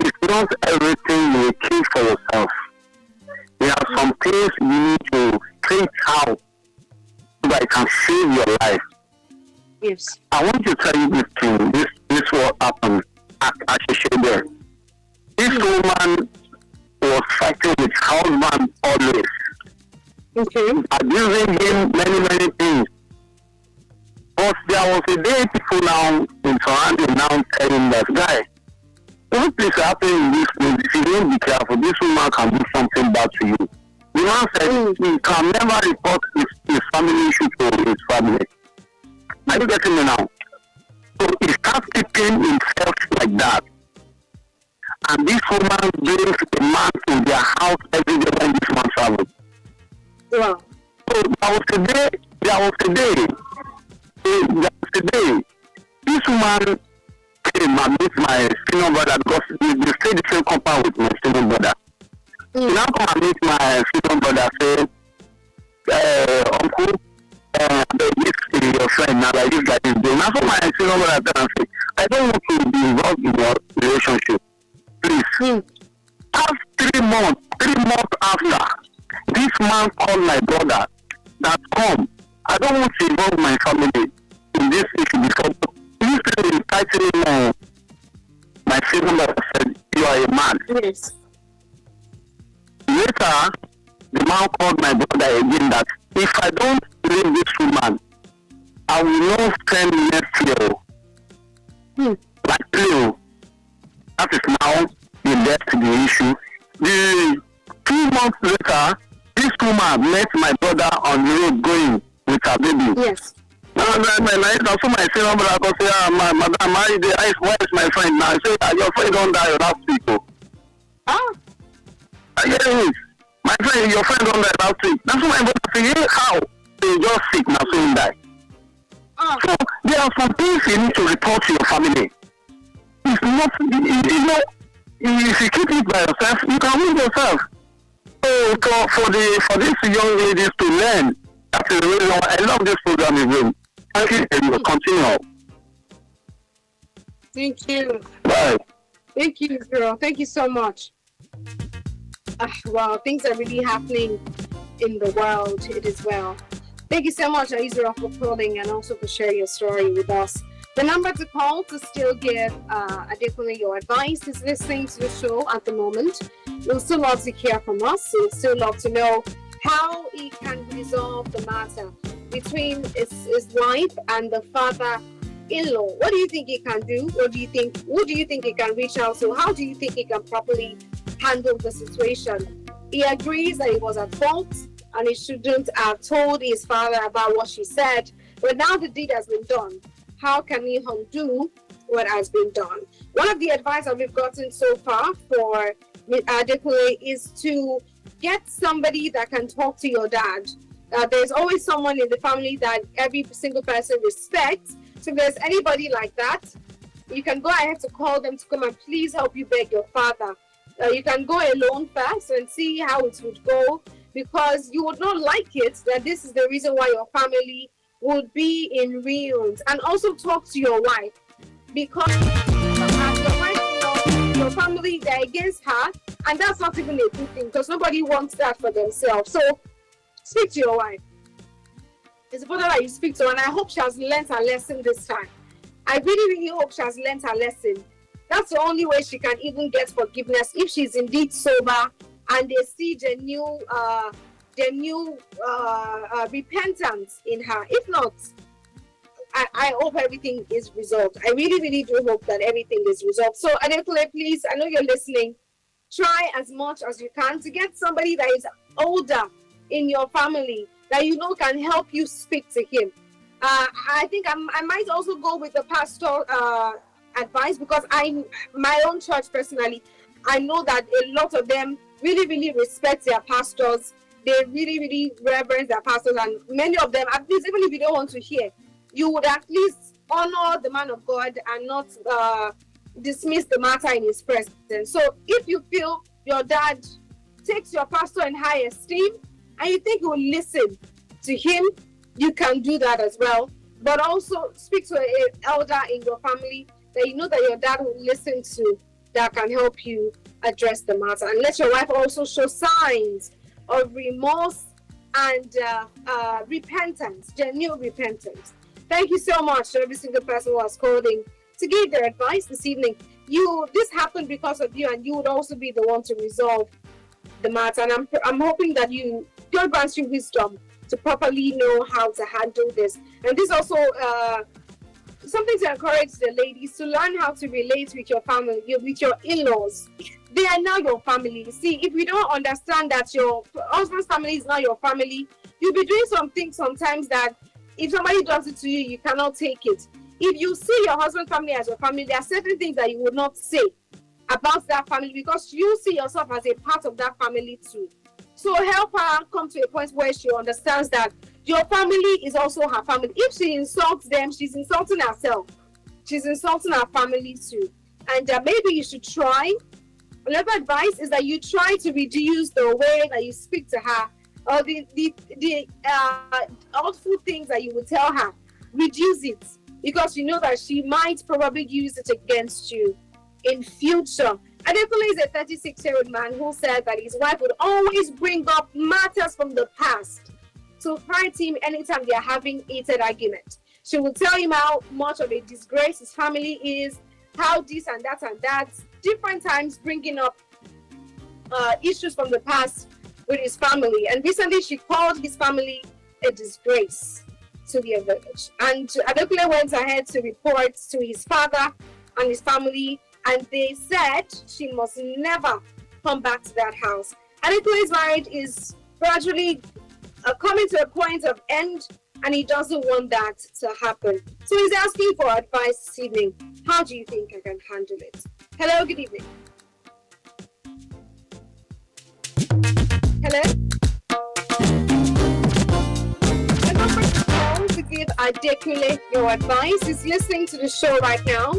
is not everything you keep for yourself. There are some things you need to think out so that it can save your life. Yes. I want to tell you this thing. This what happened at there. This woman was fighting with her husband always. Okay. Abusing him many things. But there was a day people now in surrounding now telling that guy, what is happening in this place? If you don't be careful, this woman can do something bad to you. The man said he can never report his family issue to his family. Are you getting me now? So he starts keeping himself like that. And this woman brings a man to their house every day when this man travels. Yeah. So there was a day. This woman came and meet my senior brother because they stay the same compound with my senior brother. He now come and meet my senior brother, say, uncle, this is your friend now, like this guy is doing. Now, so my senior brother tell and say, I don't want to be involved in your relationship. Please. After 3 months after, this man called my brother that come. I don't want to involve my family in this issue because this thing is tightening my senior brother said, you are a man. Yes. Later, the man called my brother again that if I don't leave this woman, I will not spend next year. Like you. That is now the depth of the issue. The 2 months later, this woman met my brother on the road going with her baby. Yes. Also my senior brother go say, madam, where is my friend now? I say, your friend don't die last week. Ah. Yes. My friend, your friend don't die last week. That's what my brother say, hey, how? They just sick now, so he die. So there are some things you need to report to your family. It's not, if you keep it by yourself, you can lose yourself. So for these young ladies to learn, that is the reason why I love this program again. Thank you, and we'll continue. Thank you. Bye. Thank you, girl. Thank you so much. Wow, things are really happening in the world. It is well. Thank you so much, Aizura, for calling and also for sharing your story with us. The number to call to still give Adekunle your advice is listening to the show at the moment. We'll still love to hear from us. We'll still love to know how he can resolve the matter between his wife and the father-in-law. What do you think he can do? What do you think? Who do you think he can reach out to? How do you think he can properly handle the situation? He agrees that he was at fault and he shouldn't have told his father about what she said. But now the deed has been done. How can we undo what has been done? One of the advice that we've gotten so far for Adekunle is to get somebody that can talk to your dad. There's always someone in the family that every single person respects. So if there's anybody like that, you can go ahead to call them to come and please help you beg your father. You can go alone first and see how it would go, because you would not like it that this is the reason why your family would be in ruins. And also talk to your wife, because as your wife, your family, they're against her, and that's not even a good thing because nobody wants that for themselves. So speak to your wife. It's important that you speak to her, and I hope she has learned her lesson this time. I really, really hope she has learned her lesson. That's the only way she can even get forgiveness, if she's indeed sober and they see the new repentance in her. If not, I hope everything is resolved. I really, really do hope that everything is resolved. So, Adekunle, please, I know you're listening. Try as much as you can to get somebody that is older in your family that you know can help you speak to him. I think I might also go with the pastor advice, because my own church personally, I know that a lot of them really, really respect their pastors. They really, really reverence their pastors, and many of them, at least even if you don't want to hear, you would at least honor the man of God and not dismiss the matter in his presence. So if you feel your dad takes your pastor in high esteem and you think he will listen to him, you can do that as well. But also speak to an elder in your family that you know that your dad will listen to, that can help you address the matter. And let your wife also show signs of remorse and repentance, genuine repentance. Thank you so much to every single person who has called in to give their advice this evening. This happened because of you, and you would also be the one to resolve the matter. And I'm hoping that God grants you wisdom to properly know how to handle this. And this also something to encourage the ladies to learn how to relate with your family, with your in-laws. They are now your family. See, if you don't understand that your husband's family is not your family, you'll be doing some things sometimes that if somebody does it to you, you cannot take it. If you see your husband's family as your family, there are certain things that you would not say about that family, because you see yourself as a part of that family too. So help her come to a point where she understands that your family is also her family. If she insults them, she's insulting herself. She's insulting her family too. And maybe you should try. Another advice is that you try to reduce the way that you speak to her, or the awful things that you would tell her. Reduce it, because you know that she might probably use it against you in future. Adekunle is a 36-year-old man who said that his wife would always bring up matters from the past to hurt him anytime they are having heated argument. She will tell him how much of a disgrace his family is, how this and that, different times bringing up issues from the past with his family. And recently she called his family a disgrace to their village. And Adekunle went ahead to report to his father and his family, and they said she must never come back to that house. Adekunle's marriage is gradually coming to a point of end, and he doesn't want that to happen. So he's asking for advice this evening. How do you think I can handle it? Hello, good evening. Hello? The number to call to give give Adekunle your advice. He's listening to the show right now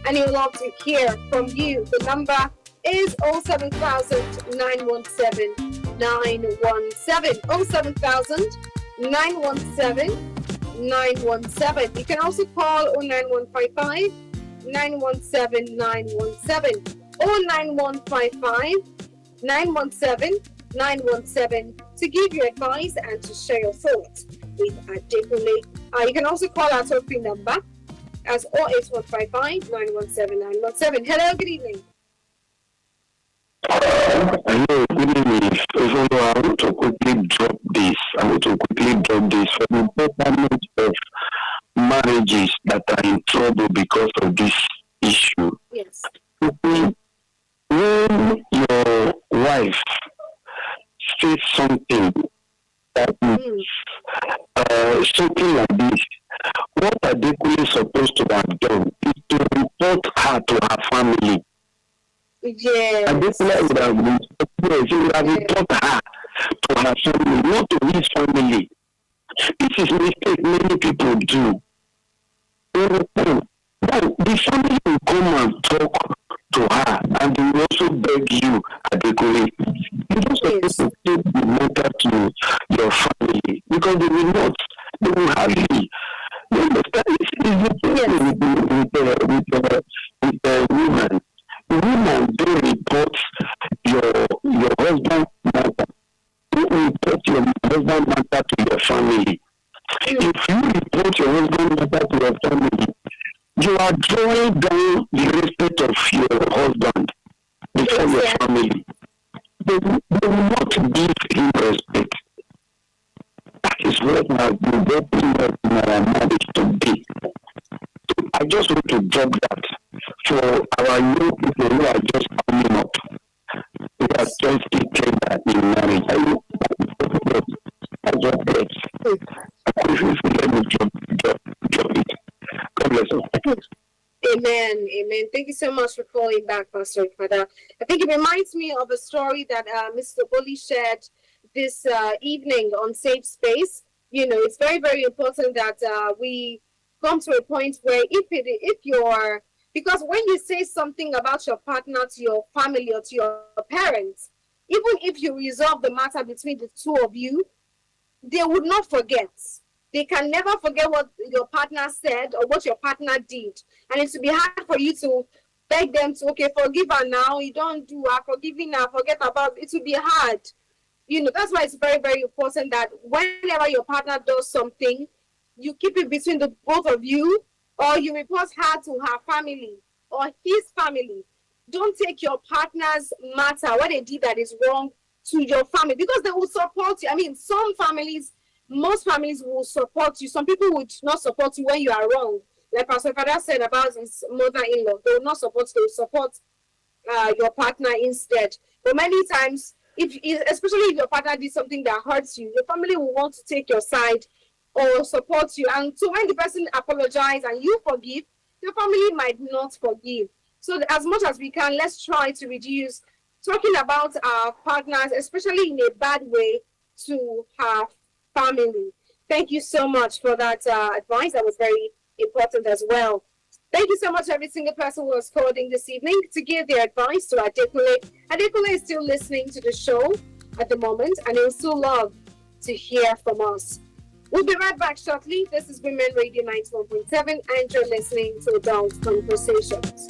and he would love to hear from you. The number is 07000 917 917. 07000 917 917. You can also call 09155 917 917. 09155 917 917 to give your advice and to share your thoughts with Adekunle. You can also call our toll-free number as 08155 917 917. Hello, good evening. Hello, good evening. I want to quickly drop this. For the betterment of marriages that are in trouble because of this issue. Yes. When your wife says something that is something like this, what are they really supposed to have done is to report her to her family. Yes. Adekunle would have report her to her family, not to his family. This is a mistake many people do. The family will come and talk to her, and they will also beg you, Adekunle. You don't supposed to take the matter to your family because they will not. They will hardly. You understand? It's the thing with the woman. Women don't report your husband matter. Don't report your husband matter to your family. If you report your husband matter to your family, you are drawing down the respect of your husband before your family. They will not give him respect. That is what has been breaking up in our marriage today. I just want to drop that for our young people who are just coming up. We are just together in marriage. I just get. Let me drop it. God bless you. Amen. Amen. Thank you so much for calling back, Pastor Father. I think it reminds me of a story that Mr. Bully shared this evening on Safe Space. You know, it's very, very important that we come to a point where because when you say something about your partner to your family or to your parents, even if you resolve the matter between the two of you, they would not forget. They can never forget what your partner said or what your partner did. And it will be hard for you to beg them to, okay, forgive her now. You don't do her, forgiving her, forget about it. It will be hard. You know, that's why it's very, very important that whenever your partner does something, you keep it between the both of you, or you report her to her family or his family. Don't take your partner's matter, what they did that is wrong, to your family, because they will support you. I mean, most families will support you. Some people would not support you when you are wrong. Like Pastor Father said about his mother-in-law, they will not support, they will support your partner instead. But many times, especially if your partner did something that hurts you, your family will want to take your side or support you. And so when the person apologizes and you forgive, your family might not forgive. So as much as we can, let's try to reduce talking about our partners, especially in a bad way, to our family. Thank you so much for that advice. That was very important as well. Thank you so much, every single person who was calling this evening to give their advice to Adekunle. Adekunle is still listening to the show at the moment, and he would still love to hear from us. We'll be right back shortly. This is Women Radio 91.7, and you're listening to Adult Conversations.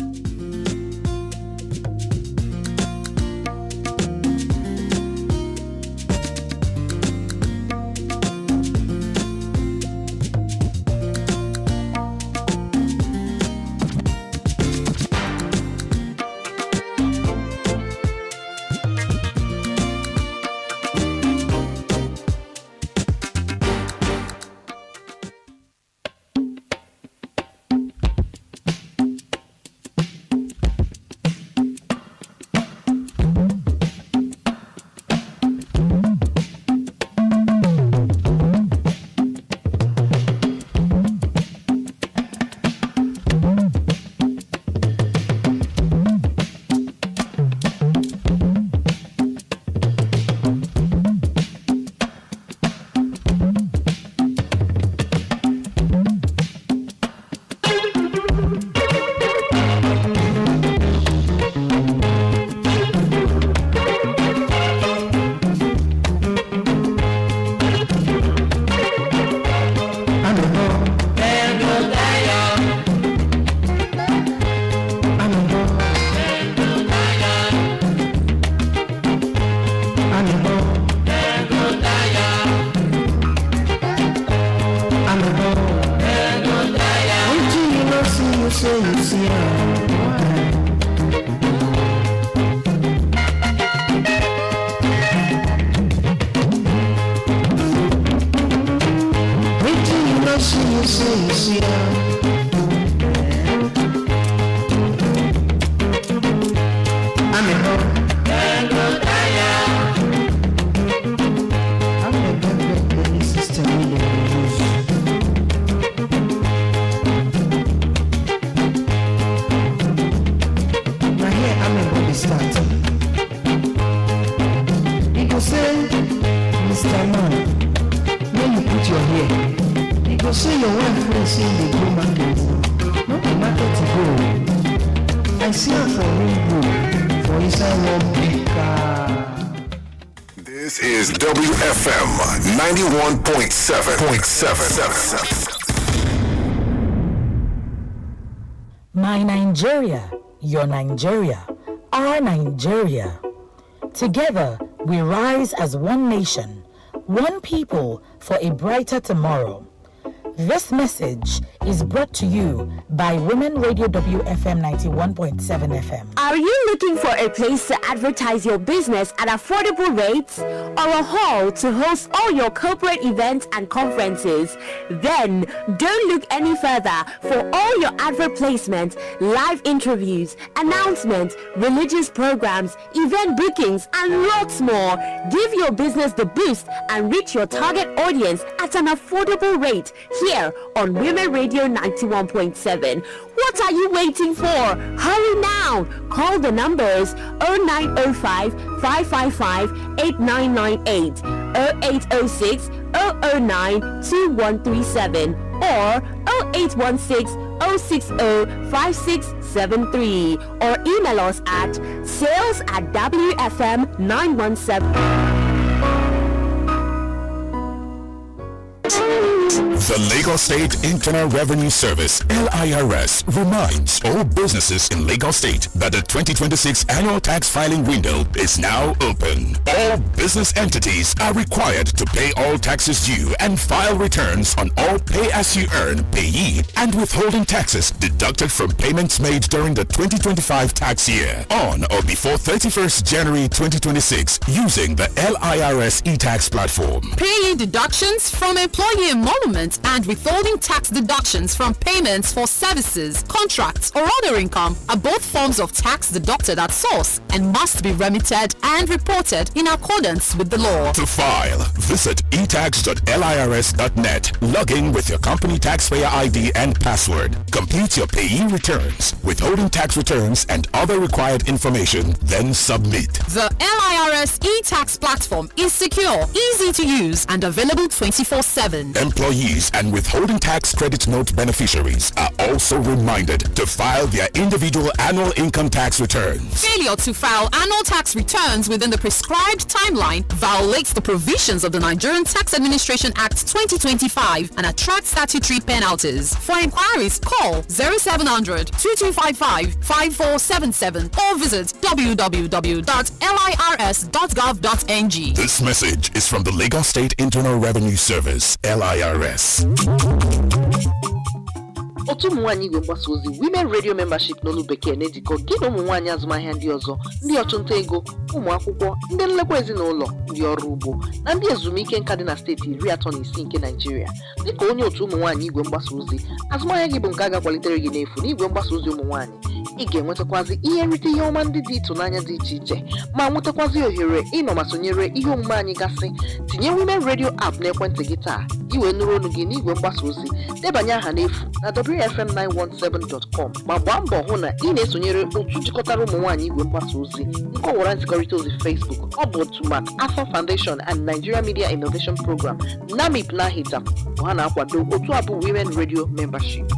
you say you see waiting you know see you say you see I'm in home. I'm a very system we use. Now here I'm a body start. He go say, Mr. Man, when you put your hair, he go say your wife will say they go market. Not the market to go. I see her for rainbow. This is WFM 91.7. My Nigeria, your Nigeria, our Nigeria. Together, we rise as one nation, one people for a brighter tomorrow. This message is brought to you by Women Radio WFM 91.7 FM. Are you looking for a place to advertise your business at affordable rates or a hall to host all your corporate events and conferences? Then don't look any further for all your advert placements, live interviews, announcements, religious programs, event bookings, and lots more. Give your business the boost and reach your target audience at an affordable rate here on Women Radio 91.7. What are you waiting for? Hurry now! Call the numbers 0905 555 8998, 0806 009 2137, or 0816 060 5673, or email us at sales@wfm917. The Lagos State Internal Revenue Service, LIRS, reminds all businesses in Lagos State that the 2026 annual tax filing window is now open. All business entities are required to pay all taxes due and file returns on all pay-as-you-earn, payee, and withholding taxes deducted from payments made during the 2025 tax year on or before 31st January 2026 using the LIRS e-tax platform. Payee deductions from employee emoluments and withholding tax deductions from payments for services, contracts, or other income are both forms of tax deducted at source and must be remitted and reported in accordance with the law. To file, visit etax.lirs.net. Log in with your company taxpayer ID and password. Complete your payee returns, withholding tax returns, and other required information, then submit. The LIRS e-tax platform is secure, easy to use, and available 24/7. Employees and withholding tax credit note beneficiaries are also reminded to file their individual annual income tax returns. Failure to file annual tax returns within the prescribed timeline violates the provisions of the Nigerian Tax Administration Act 2025 and attracts statutory penalties. For inquiries, call 0700 2255 5477 or visit www.lirs.gov.ng. This message is from the Lagos State Internal Revenue Service, LIRS. otu ụmụ nwaanyị igwe mgbasa ozi Women Radio Membership n'olu bekee na-ejikọ gị na ụmụ nwaanyị azụmahịa ndị ọzọ, ndị ọchụnta ego, ụmụ akwụkwọ, ndị nlekwa ezinụlọ, ndị ọrụ ugbo na ndị ezumike nka dị na steeti 36 nke Naịjirịa. Dịka onye otu ụmụ nwaanyị igwe mgbasa ozi, azụmahịa gị bụ nke a ga-akwalitere gị n'efu n'igwe mgbasa ozi ụmụ nwaanyị. Ị ga-enwetakwazi ihe nrite ihe ọma ndị dị ịtụnanya dị iche iche ma nwetakwazi ohere ịnọ ma sonyere ihe omume anyị gasị. Tinye Women Radio app n'ekwentị gị taa iwe nụrụ ọnụ gị n'igwe mgbasa ozi. Debanye aha n'efu na wfm917.com ma gbaa mbọ hụ na ị na-esonyere otu jikọtara ụmụ nwaanyị igwe mgbasa ozi nke ọwara nzikọrịta ozi Facebook. Ọ bụ otu Mark Afọ Foundation and Nigeria Media Innovation Program NAMIP na HITAP ha na-akwado otu abụ Women Radio Membership.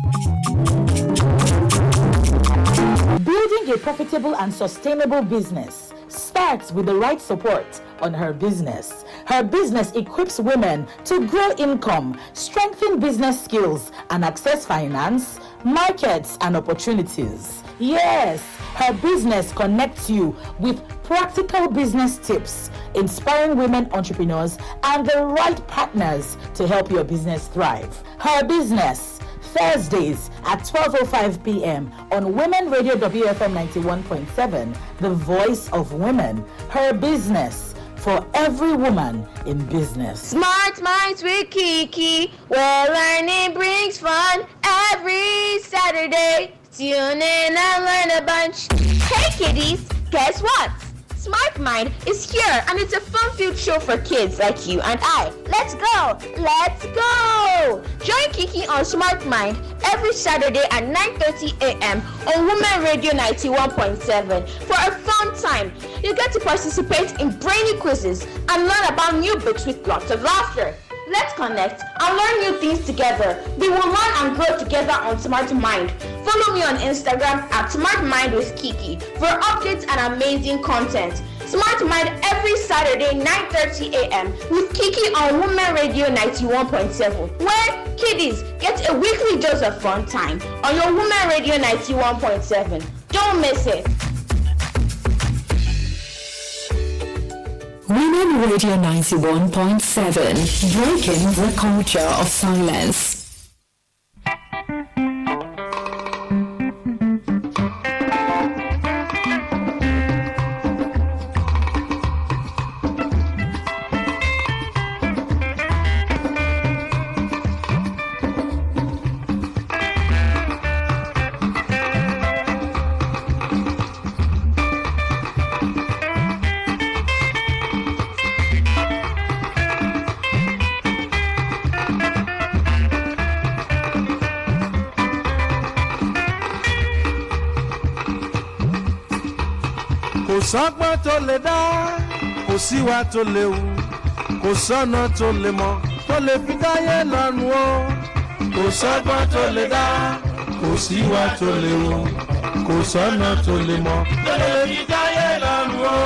Building a profitable and sustainable business starts with the right support on her business. Her business equips women to grow income, strengthen business skills, and access finance, markets, and opportunities. Yes, her business connects you with practical business tips, inspiring women entrepreneurs, and the right partners to help your business thrive. Her business, Thursdays at 12:05 p.m. on Women Radio WFM 91.7, the voice of women, her business, for every woman in business. Smart Minds with Kiki, where learning brings fun every Saturday. Tune in and learn a bunch. Hey kiddies, guess what? Smart Mind is here and it's a fun-filled show for kids like you and I. Let's go! Let's go! Join Kiki on Smart Mind every Saturday at 9:30 a.m. on Women Radio 91.7 for a fun time. You get to participate in brainy quizzes and learn about new books with lots of laughter. Let's connect and learn new things together. We will learn and grow together on Smart Mind. Follow me on Instagram at Smart Mind with Kiki for updates and amazing content. Smart Mind every Saturday 9:30 a.m. with Kiki on Women Radio 91.7, where kiddies get a weekly dose of fun time on your Women Radio 91.7. Don't miss it. Women Radio 91.7, breaking the culture of silence. Kò sọ́gbọ́n tó lè dá, kò síwá tó lè wù, kò sọ́nà tó lè mọ̀, tó lè fi dáyé lọ́rùn o. Kò sọ́gbọ́n tó lè dá, kò síwá tó lè wù, kò sọ́nà tó lè mọ̀, tó lè fi dáyé lọ́rùn o.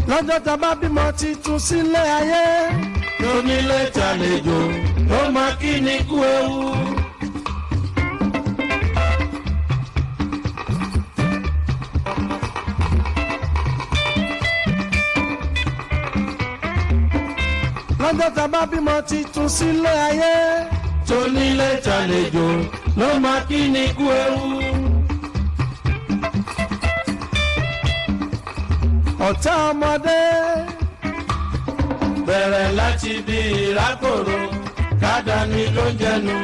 Lọ́jọ́ tá bá bímọ titun sílé ayé, tó nílé tàlejò, ó máa kí ni kú ewu. Lọ́jọ́ tá bá bímọ titun sílé ayé, tó nílé tàlejò, ló máa kí ni kú ewu. Ọ̀tá ọmọdé bẹ̀rẹ̀ láti bí ìrákòrò, kádàní ló ń jẹnu,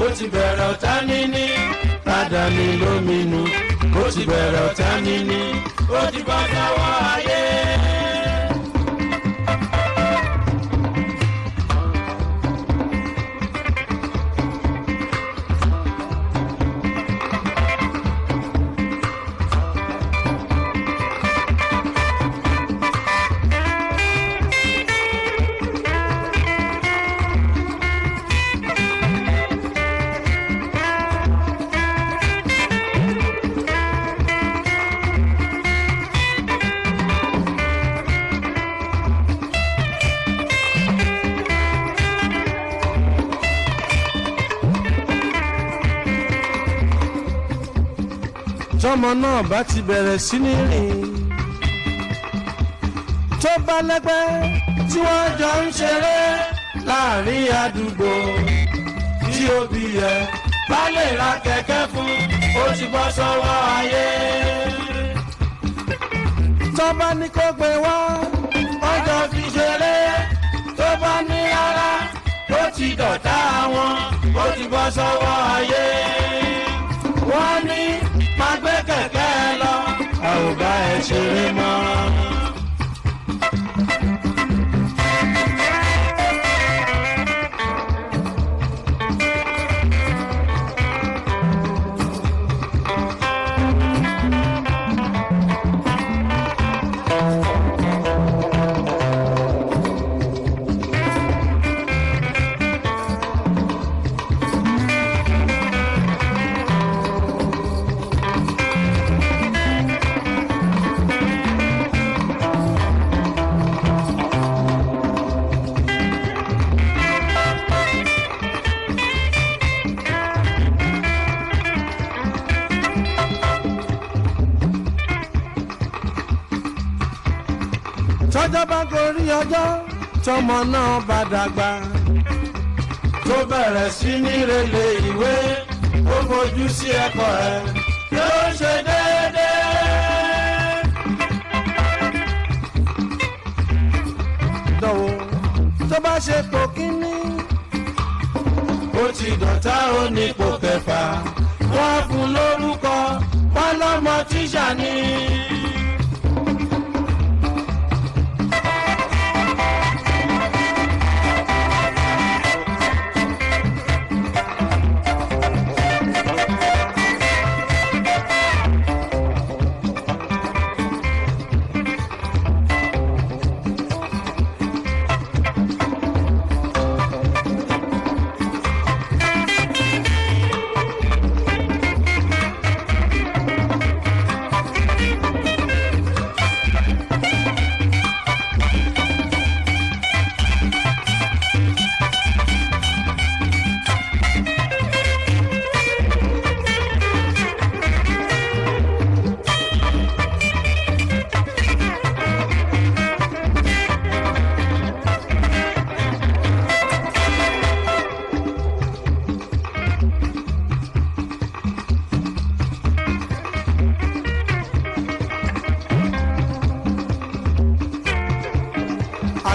ó ti bẹ̀rẹ̀ ọ̀tá níní, kádàní ló minú, ó ti bẹ̀rẹ̀ ọ̀tá níní, ó ti bá sáwọ́ ayé. Tọ́mọ náà bá ti bẹ̀rẹ̀ sí ní rìn, tó bá lẹ́gbẹ́ tí wọ́n jọ ń ṣeré láàrin àdúgbò, tí òbí yẹ bá lè ra kẹ̀kẹ́ fún, ó ti bọ́ sọ́wọ́ ayé. Tó bá ní kó gbé wá, wọ́n jọ fi ṣeré, tó bá ní rárá, ó ti dọ̀tá wọn, ó ti bọ́ sọ́wọ́ ayé. Wọ́n ní máa gbé kẹ̀kẹ́ lọ, a ò bá ẹ ṣeré mọ́. dọjọ́ tọmọ náà bá dàgbà tó bẹ̀rẹ̀ sí ní relé ìwé ó fojú sí ẹ̀kọ́ ẹ̀ yóò ṣe déédéé. dánwò tó bá ṣe pò kíní ó ti dọ̀tá ó ní pò kẹfà wọ́n fún lórúkọ wọn lọ́mọ tíṣà ni.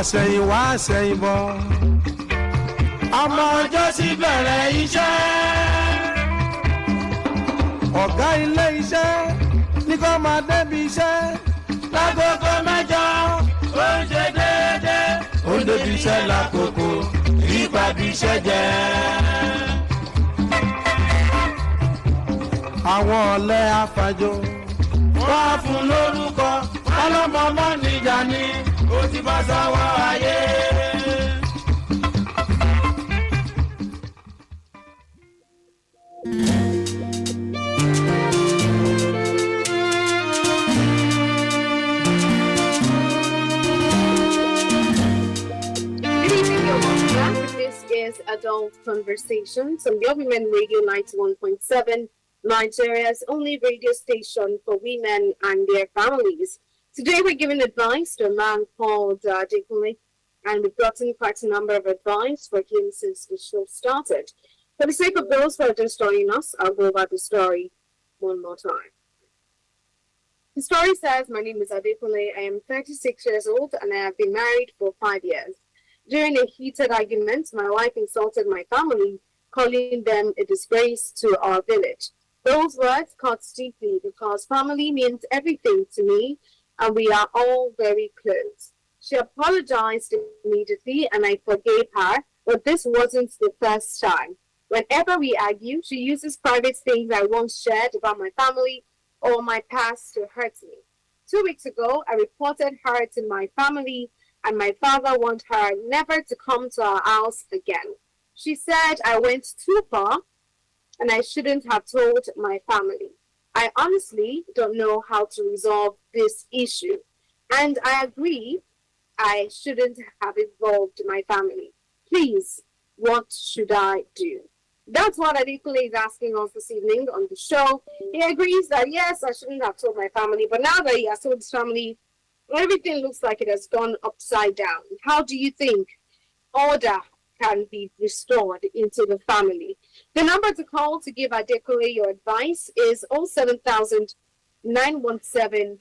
àṣẹ̀yìnwá àṣẹ̀yìnbọ̀ ọmọ ọjọ́ sì bẹ̀rẹ̀ iṣẹ́ ọ̀gá ilé iṣẹ́ ní kó máa débi iṣẹ́ lágogo mẹ́jọ ó ń ṣe déédéé ó ń débi iṣẹ́ lákòókò ìpàdé iṣẹ́ jẹ́. àwọn ọ̀lẹ afàjò wọ́n á fún lórúkọ ọlọ́mọ mọ́ níjà ni ó ti bá sáwọ́ ayé. Adult Conversations on your Women Radio 91.7, Nigeria's only radio station for women and their families. Today we're giving advice to a man called Adekunle, and we've gotten quite a number of advice for him since the show started. For the sake of those who are just joining us, I'll go over the story one more time. The story says, my name is Adekunle, I am 36 years old and I have been married for 5 years. During a heated argument, my wife insulted my family, calling them a disgrace to our village. Those words cut deeply because family means everything to me and we are all very close. She apologized immediately and I forgave her, but this wasn't the first time. Whenever we argue, she uses private things I once shared about my family or my past to hurt me. 2 weeks ago, I reported her to my family and my father wanted her never to come to our house again. She said I went too far and I shouldn't have told my family. I honestly don't know how to resolve this issue. And I agree I shouldn't have involved my family. Please, what should I do? That's what Adekunle is asking us this evening on the show. He agrees that yes, I shouldn't have told my family, but now that he has told his family, everything looks like it has gone upside down. How do you think order can be restored into the family? The number to call to give Adekunle your advice is 07000 917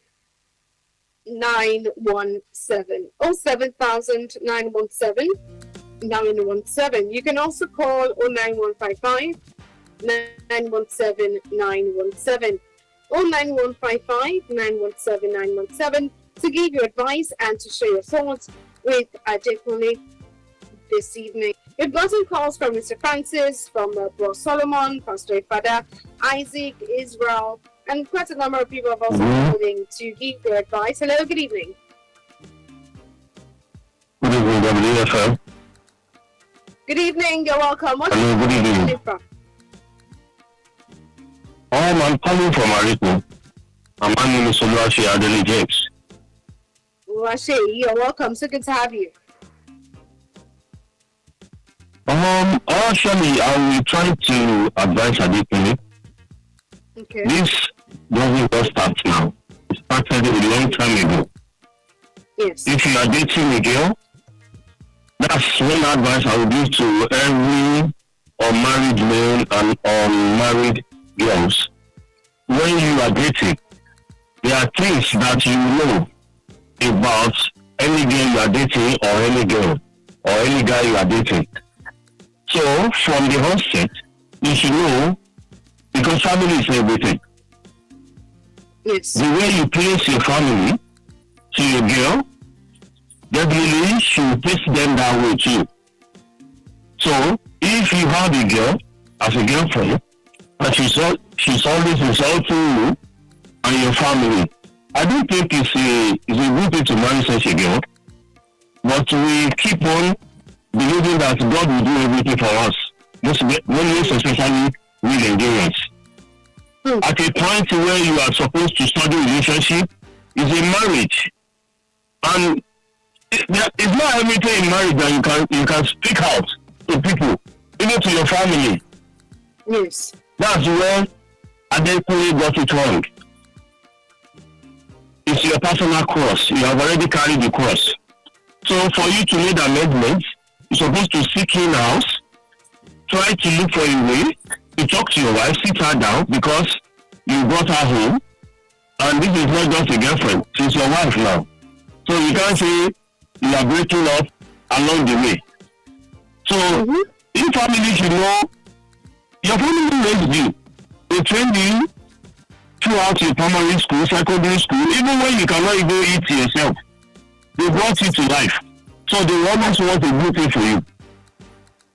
917. 07000 917 917. You can also call 09155 917 917. 09155 917 917 to give your advice and to share your thoughts with Adekunle this evening. We've gotten calls from Mr. Francis, from Bro Solomon, Pastor Ifada, Isaac, Israel, and quite a number of people have also been calling to give their advice. Hello, good evening. Good evening, WFM. Good evening, you're welcome. What's Hello, good evening. From? I'm calling from Adekunle. My name is Oluwaseyi Adele James. Oluwaseyi, you're welcome. So good to have you. Actually, I will try to advise Adekunle. Okay. This doesn't just start now. It started a long time ago. Yes. If you are dating a girl, that's one advice I would give to every unmarried men and unmarried girls. When you are dating, there are things that you know about any girl you are dating or any girl or any guy you are dating. So from the onset, you should know, because family is everything. Yes. The way you place your family to your girl, definitely she will place them that way too. So if you have a girl as a girlfriend and she's always insulting you and your family, I don't think it's a good thing to marry such a girl. But we keep on believing that God will do everything for us. Most especially we Nigerians. At a point where you are supposed to study relationship is a marriage, and it's not everything in marriage that you can speak out to people, even to your family. Yes. That's where Adekunle got it wrong. It's your personal cross. You have already carried the cross. So for you to make amendments, you're supposed to seek in house, try to look for a way to talk to your wife, sit her down, because you brought her home, and this is not just a girlfriend, she's your wife now. So you can't say you are breaking up along the way. So your family should know, your family raised you, they trained you throughout your primary school, secondary school, even when you cannot even eat yourself. They brought you to life. So they always want a good thing for you.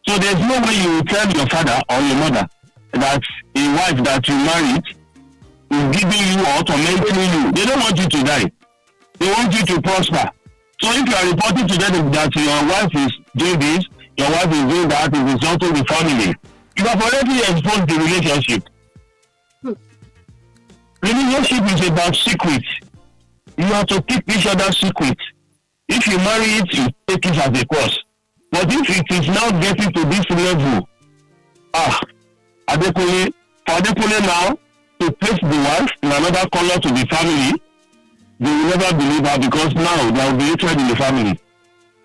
So there's no way you will tell your father or your mother that a wife that you married is giving you or tormenting you. They don't want you to die. They want you to prosper. So if you are reporting to them that your wife is doing this, your wife is doing that, is insulting the family, you have already exposed the relationship. Relationship is about secrets. You have to keep each other's secrets. If you marry it, you take it as a cross. But if it is now getting to this level, Adekunle now to place the wife in another color to the family, they will never believe her, because now there will be hatred in the family.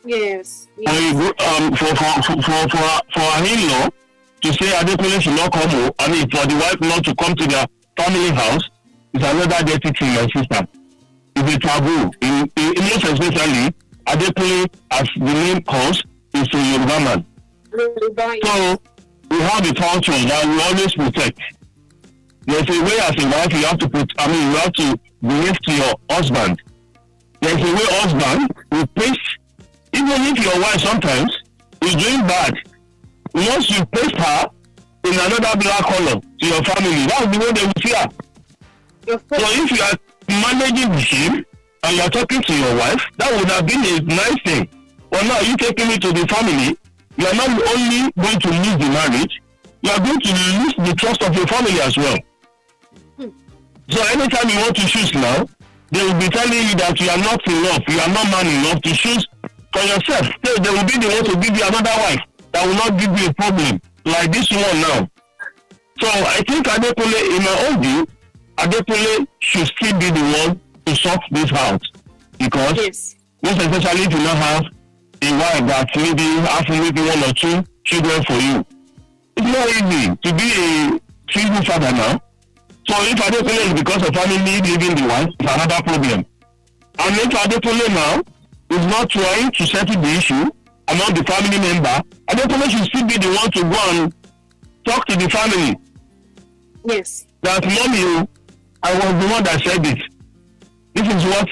Yes. For an in-law to say Adekunle should not come home, for the wife not to come to their family house, is another dirty thing, my sister. It's a taboo. In most especially, Adekunle, as the name calls, is a Yoruba man. So we have a culture that we always protect. There's a way as a wife you have to you have to behave to your husband. There's a way husband will place, even if your wife sometimes is doing bad, once you place her in another black color to your family, that's the way they will see her. So if you are managing the shame and you are talking to your wife, that would have been a nice thing. But now you taking it to the family, you are not only going to lose the marriage, you are going to lose the trust of your family as well. So anytime you want to choose now, they will be telling you that you are not enough, you are not man enough to choose for yourself. So they will be the one to give you another wife that will not give you a problem like this one now. So I think Adekunle, in my own view, Adekunle should still be the one to sort this out, because most especially if you not have a wife that maybe has maybe one or two children for you. It's not easy to be a single father now. So if Adekunle is because of family leaving the wife, it's another problem. And if Adekunle now is not trying to settle the issue among the family member, Adekunle should still be the one to go and talk to the family. Yes. That mommy, I was the one that said it. This is what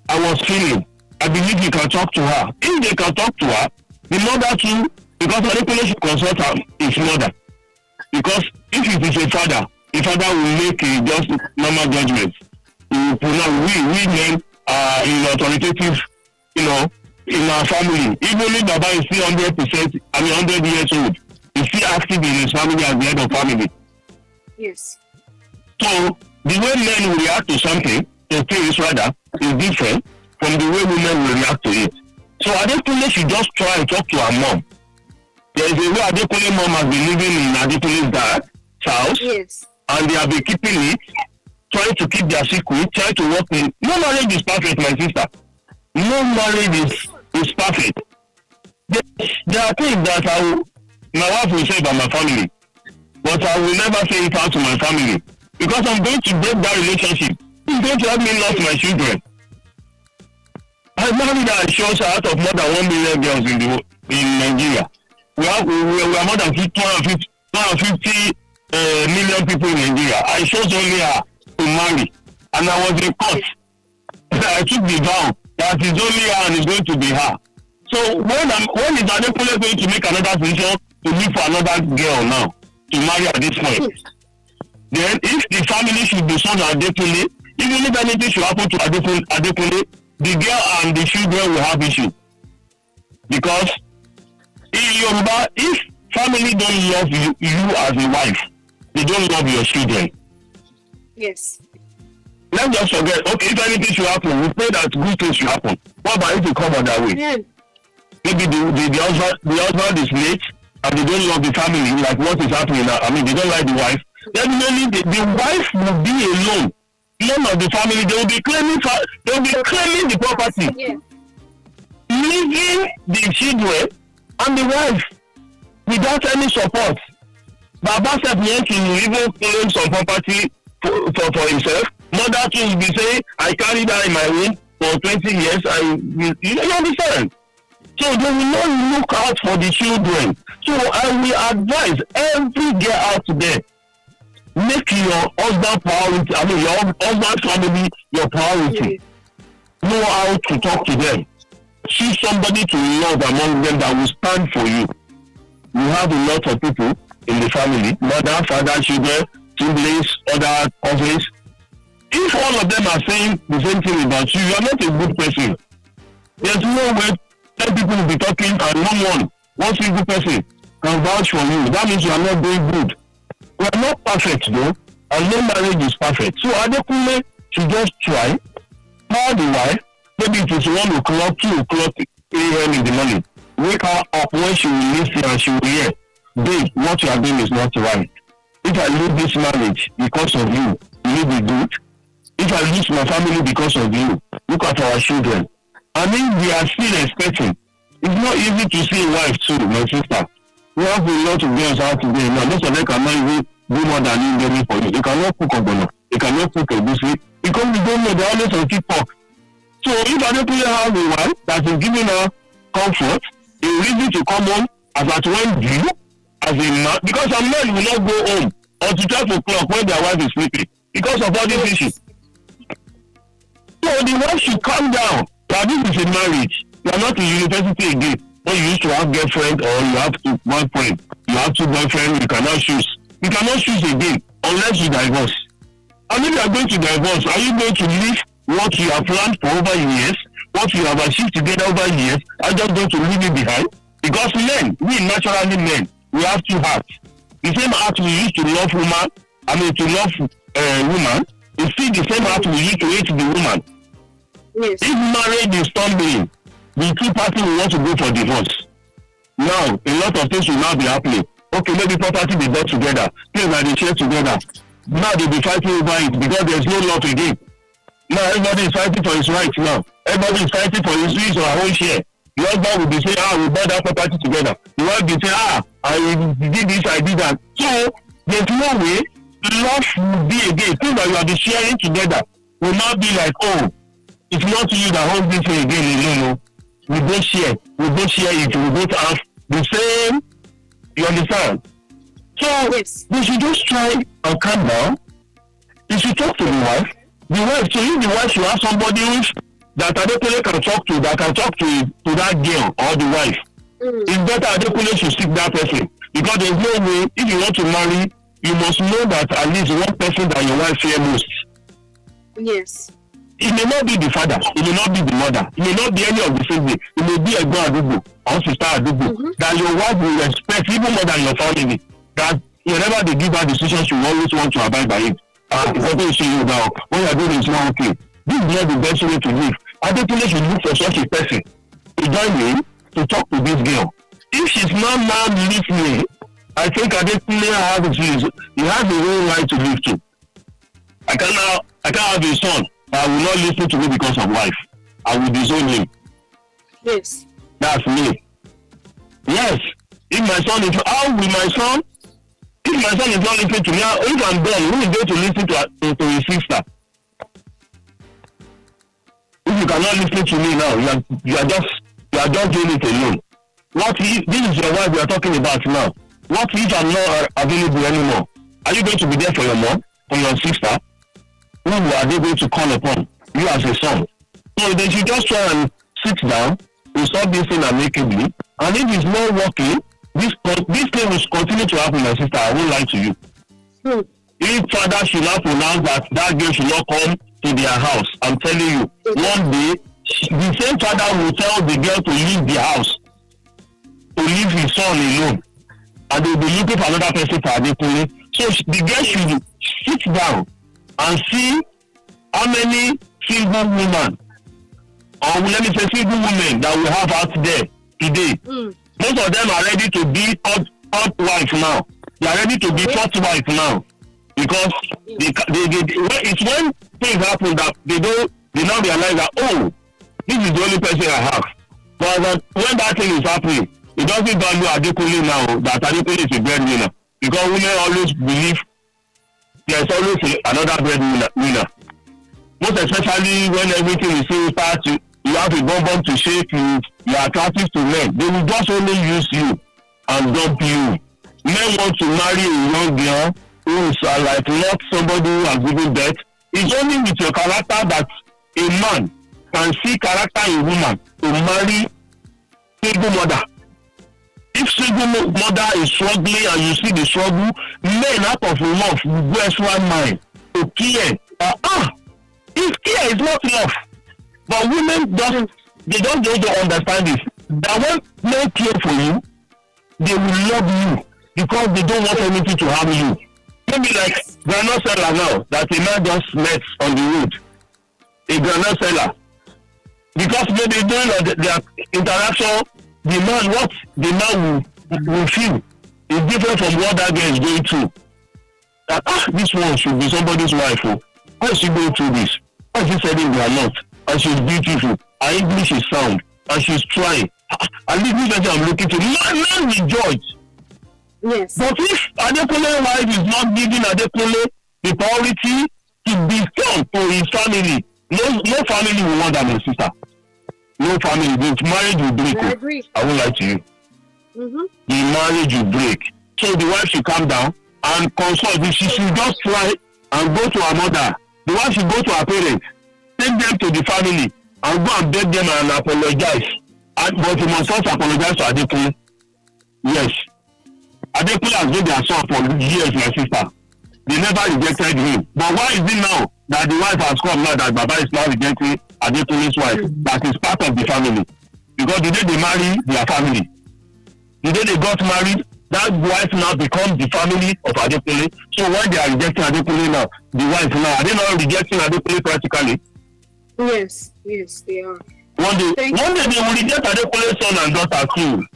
I was feeling. I believe you can talk to her. If they can talk to her, the mother too, because Adekunle should consult his mother. Because if it is a father will make a just normal judgment. We men are in authoritative, in our family. Even if Baba is still 100%, 100 years old, he's still active in his family as the head of family. Yes. So the way men will react to something, to things rather, is different from the way women will react to it. So Adekunle should just try and talk to her mom. There is a way Adekunle mom has been living in Adekunle's dad's house. Yes. And they have been keeping it, trying to keep their secret, trying to work in. No marriage is perfect, my sister. No marriage is perfect. There are things that my wife will say about my family, but I will never say it out to my family because I'm going to break that relationship. It's going to help me lose my children. I married her and shows out of more than 1 million girls in Nigeria. We are more than 250 million people in Nigeria. I chose only her to marry, and I was in court. I took the vow that it's only her and it's going to be her. So when is Adekunle going to make another decision to look for another girl now to marry at this point? Then if the family should be sold to Adekunle, even if anything should happen to Adekunle, the girl and the children will have issue. Because in Yoruba, if family don't love you as a wife, they don't love your children. Yes. Let's just forget, okay, if anything should happen, we pray that good things should happen. What about if it come on that way? Yeah. Maybe the husband is late and they don't love the family, like what is happening now. I mean, they don't like the wife. Definitely, the wife will be alone. None of the family, they will be claiming the property. Yeah. Leaving the children and the wife without any support. Baba said he will even claim some property for himself. Mother too will be saying, I carried her in my womb for 20 years. You understand? So they will not look out for the children. So I will advise every girl out there, make your husband priority. I mean, your husband's family your priority. Know how to talk to them. Choose somebody to love among them that will stand for you. You have a lot of people in the family, mother, father, children, siblings, other cousins. If all of them are saying the same thing about you, you are not a good person. There's no way 10 people will be talking and one single person can vouch for you. That means you are not doing good. We are not perfect though, and no marriage is perfect. So Adekunle should just try, call the wife, maybe it is 1 o'clock, 2 o'clock a.m. in the morning. Wake her up when she will listen and she will hear, babe, what you are doing is not right. If I leave this marriage because of you, will you be good? If I lose my family because of you, look at our children. I mean, we are still expecting. It's not easy to see a wife too, my sister. We have a lot of girls out today now. Most of them cannot even do more than you for you. They cannot cook ogbono. They cannot cook egusi because we don't know. They're always on TikTok. So if Adekunle have a wife that is giving her comfort, a reason to come home as at when due, as a man, because some men will not go home until 12 o'clock when their wife is sleeping because of all these issues. So the wife should calm down. Now this is a marriage. You are not in university again. When you used to have girlfriend or you have two boyfriend, you have two boyfriends, you cannot choose. You cannot choose again unless you divorce. And if you are going to divorce, are you going to leave what you have planned for over years, what you have achieved together over years, are just going to leave it behind? Because men, we naturally men, we have two hearts. The same heart we used to love woman, woman, is still the same heart we used to hate the woman. Yes. If marriage is stumbling, the two parties will want to go for divorce. Now, a lot of things will now be happening. Okay, maybe property they bought together, things that they share together. Now they'll be fighting over it because there's no love again. Now everybody is fighting for his rights now. Everybody is fighting for his or her own share. The husband will be saying, we bought that property together. The wife will be saying, I did this, I did that. So there's no way love will be again. Things that you have been sharing together will not be like, it's not you that owns this thing again. No. We both share it. We both have the same. You understand? So yes. They should just try and calm down. You should talk to the wife. The wife, so if the wife should have somebody that Adekunle can talk to, that can talk to that girl or the wife. It's better Adekunle should seek that person. Because there's no way, if you want to marry, you must know that at least one person that your wife fears most. Yes. It may not be the father, it may not be the mother, it may not be any of the family, it may be a God Adubo or sister Adubo that your wife will respect even more than your family. That whenever they give her decisions, you always want to abide by it. What do you see you now? What you are doing is not okay. This is not the best way to live. Adekunle should look for such a person to join me to talk to this girl. If she's not now listening, I think Adekunle has a real right to live too. I can't have a son. I will not listen to me because of wife. I will disown him. Yes. That's me. Yes. If my son is, how will my son? If my son is not listening to me, if I'm done, who is going to listen to his sister? If you cannot listen to me now, you are just doing it alone. What if this is your wife we are talking about now? What if I'm not available anymore? Are you going to be there for your mom, for your sister? Who are they going to call upon? You as a son. So they should just try and sit down, resolve this thing amicably, and if it's not working, this thing will continue to happen, my sister. I won't lie to you. If father should not pronounce that girl should not come to their house, I'm telling you, one day the same father will tell the girl to leave the house, to leave his son alone, and they will be looking for another person for Adekunle. So the girl should sit down and see how many single women, or let me say single women, that we have out there today. Most of them are ready to be third wife now. They are ready to be fourth wife now, because it's when things happen that they now realize that, oh, this is the only person I have. But when that thing is happening, it doesn't value Adekunle now that Adekunle is a breadwinner, because women always believe there's always another breadwinner. Most especially when everything is so fast, you have a bomb to shake, you are attractive to men. They will just only use you and dump you. Men want to marry a young girl who is like not somebody who has given birth. It's only with your character that a man can see character in woman to marry single mother. If single mother is struggling and you see the struggle, men out of love will go extra mile to care. If care is not love, but women don't understand this. That when men care for you, they will love you because they don't want anything to harm you. Maybe like granite seller now that a man just met on the road, a granite seller, because maybe during their interaction, what the man will feel is different from what that girl is going through. That this one should be somebody's wife. Why is she going through this? Why is she selling their lot? And she's beautiful. Her English is sound, and she's trying. At least this person I'm looking to. Man will judge. Yes. But if Adekunle's wife is not giving Adekunle the priority to be strong to his family, no family will want that, my sister. No family. The marriage will break. I agree. I won't lie to you. The marriage will break. So the wife should calm down and consult. She should just try and go to her mother. The wife should go to her parents, take them to the family, and go and beg them and apologize. But you must also apologize to Adekunle. Yes. Adekunle has been their son for years, my sister. They never rejected him. But why is it now that the wife has come now that Baba is now rejecting Adekunle's wife? That is part of the family. Because the day they marry their family, the day they got married, that wife now becomes the family of Adekunle. So when they are rejecting Adekunle now, the wife now, are they not rejecting Adekunle practically? Yes, they are. One day they will reject Adekunle's son and daughter too.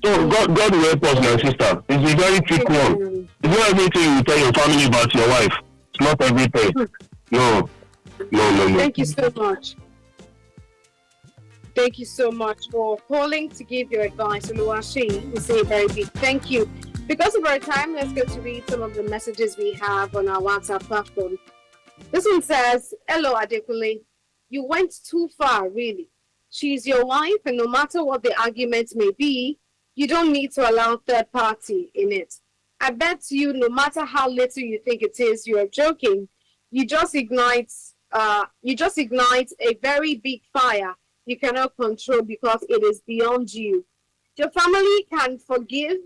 So God will help us, my sister. It's a very trick one. It's not everything you tell your family about your wife. It's not everything. No. Thank you so much. Thank you so much for calling to give your advice. Oluwaseyi, we say a very big thank you. Because of our time, let's go to read some of the messages we have on our WhatsApp platform. This one says, hello Adekunle, you went too far, really. She's your wife, and no matter what the argument may be, you don't need to allow third party in it. I bet you, no matter how little you think it is, you are joking. You just ignite a very big fire you cannot control because it is beyond you. Your family can forgive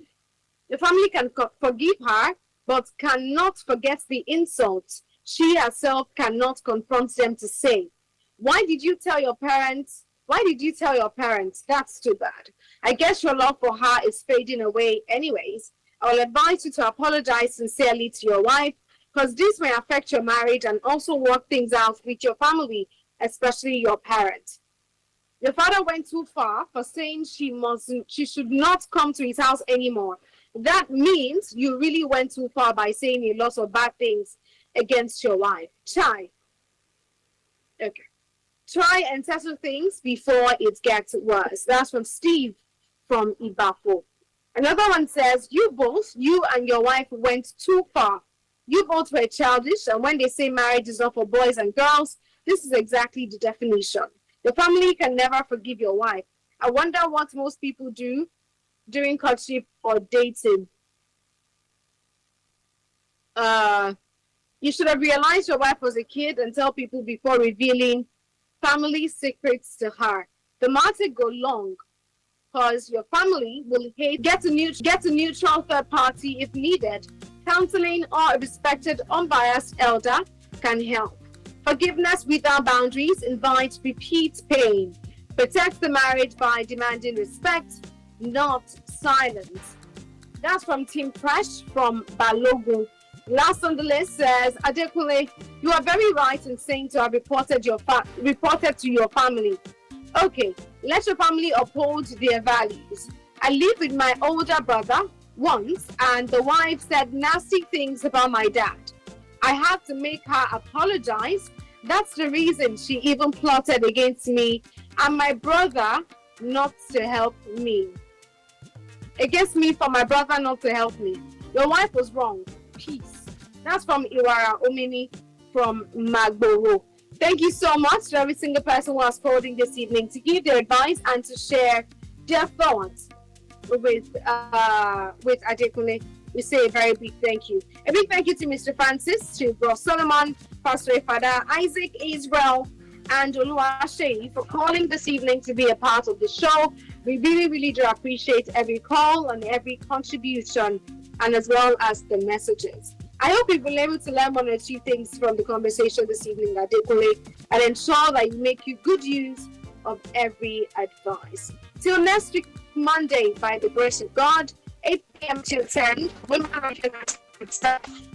her, but cannot forget the insult she herself cannot confront them to say. Why did you tell your parents? That's too bad. I guess your love for her is fading away anyways. I will advise you to apologize sincerely to your wife, because this may affect your marriage and also work things out with your family, especially your parents. Your father went too far for saying she should not come to his house anymore. That means you really went too far by saying a lot of bad things against your wife. Chai. Okay. Try and settle things before it gets worse. That's from Steve from Ibapo. Another one says, you and your wife went too far. You both were childish, and when they say marriage is not for boys and girls, this is exactly the definition. The family can never forgive your wife. I wonder what most people do during courtship or dating. You should have realized your wife was a kid and tell people before revealing family secrets to her. The matter go long, because your family will hate. Get a neutral third party if needed. Counseling or a respected, unbiased elder can help. Forgiveness without boundaries invites repeat pain. Protect the marriage by demanding respect, not silence. That's from Team Fresh from Balogun. Last on the list says, Adekunle, you are very right in saying to have reported to your family. Okay, let your family uphold their values. I lived with my older brother once, and the wife said nasty things about my dad. I had to make her apologize. That's the reason she even plotted against me and my brother not to help me. Against me for my brother not to help me. Your wife was wrong. Peace. That's from Iwara Omini from Magboro. Thank you so much to every single person who has called in this evening to give their advice and to share their thoughts with Adekunle. We say a very big thank you. A big thank you to Mr. Francis, to Bro Solomon, Pastor Father Isaac Israel, and Oluwaseyi for calling this evening to be a part of the show. We really, really do appreciate every call and every contribution, and as well as the messages. I hope you've been able to learn one or two things from the conversation this evening, Adekunle, and ensure that you make good use of every advice. Till next week, Monday, by the grace of God, 8 p.m. till 10,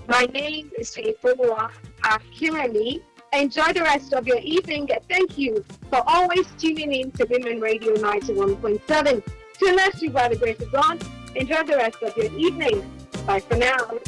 my name is Ifeoluwa Akiremi. Enjoy the rest of your evening. Thank you for always tuning in to Women Radio 91.7. Till next week, by the grace of God, enjoy the rest of your evening. Bye for now.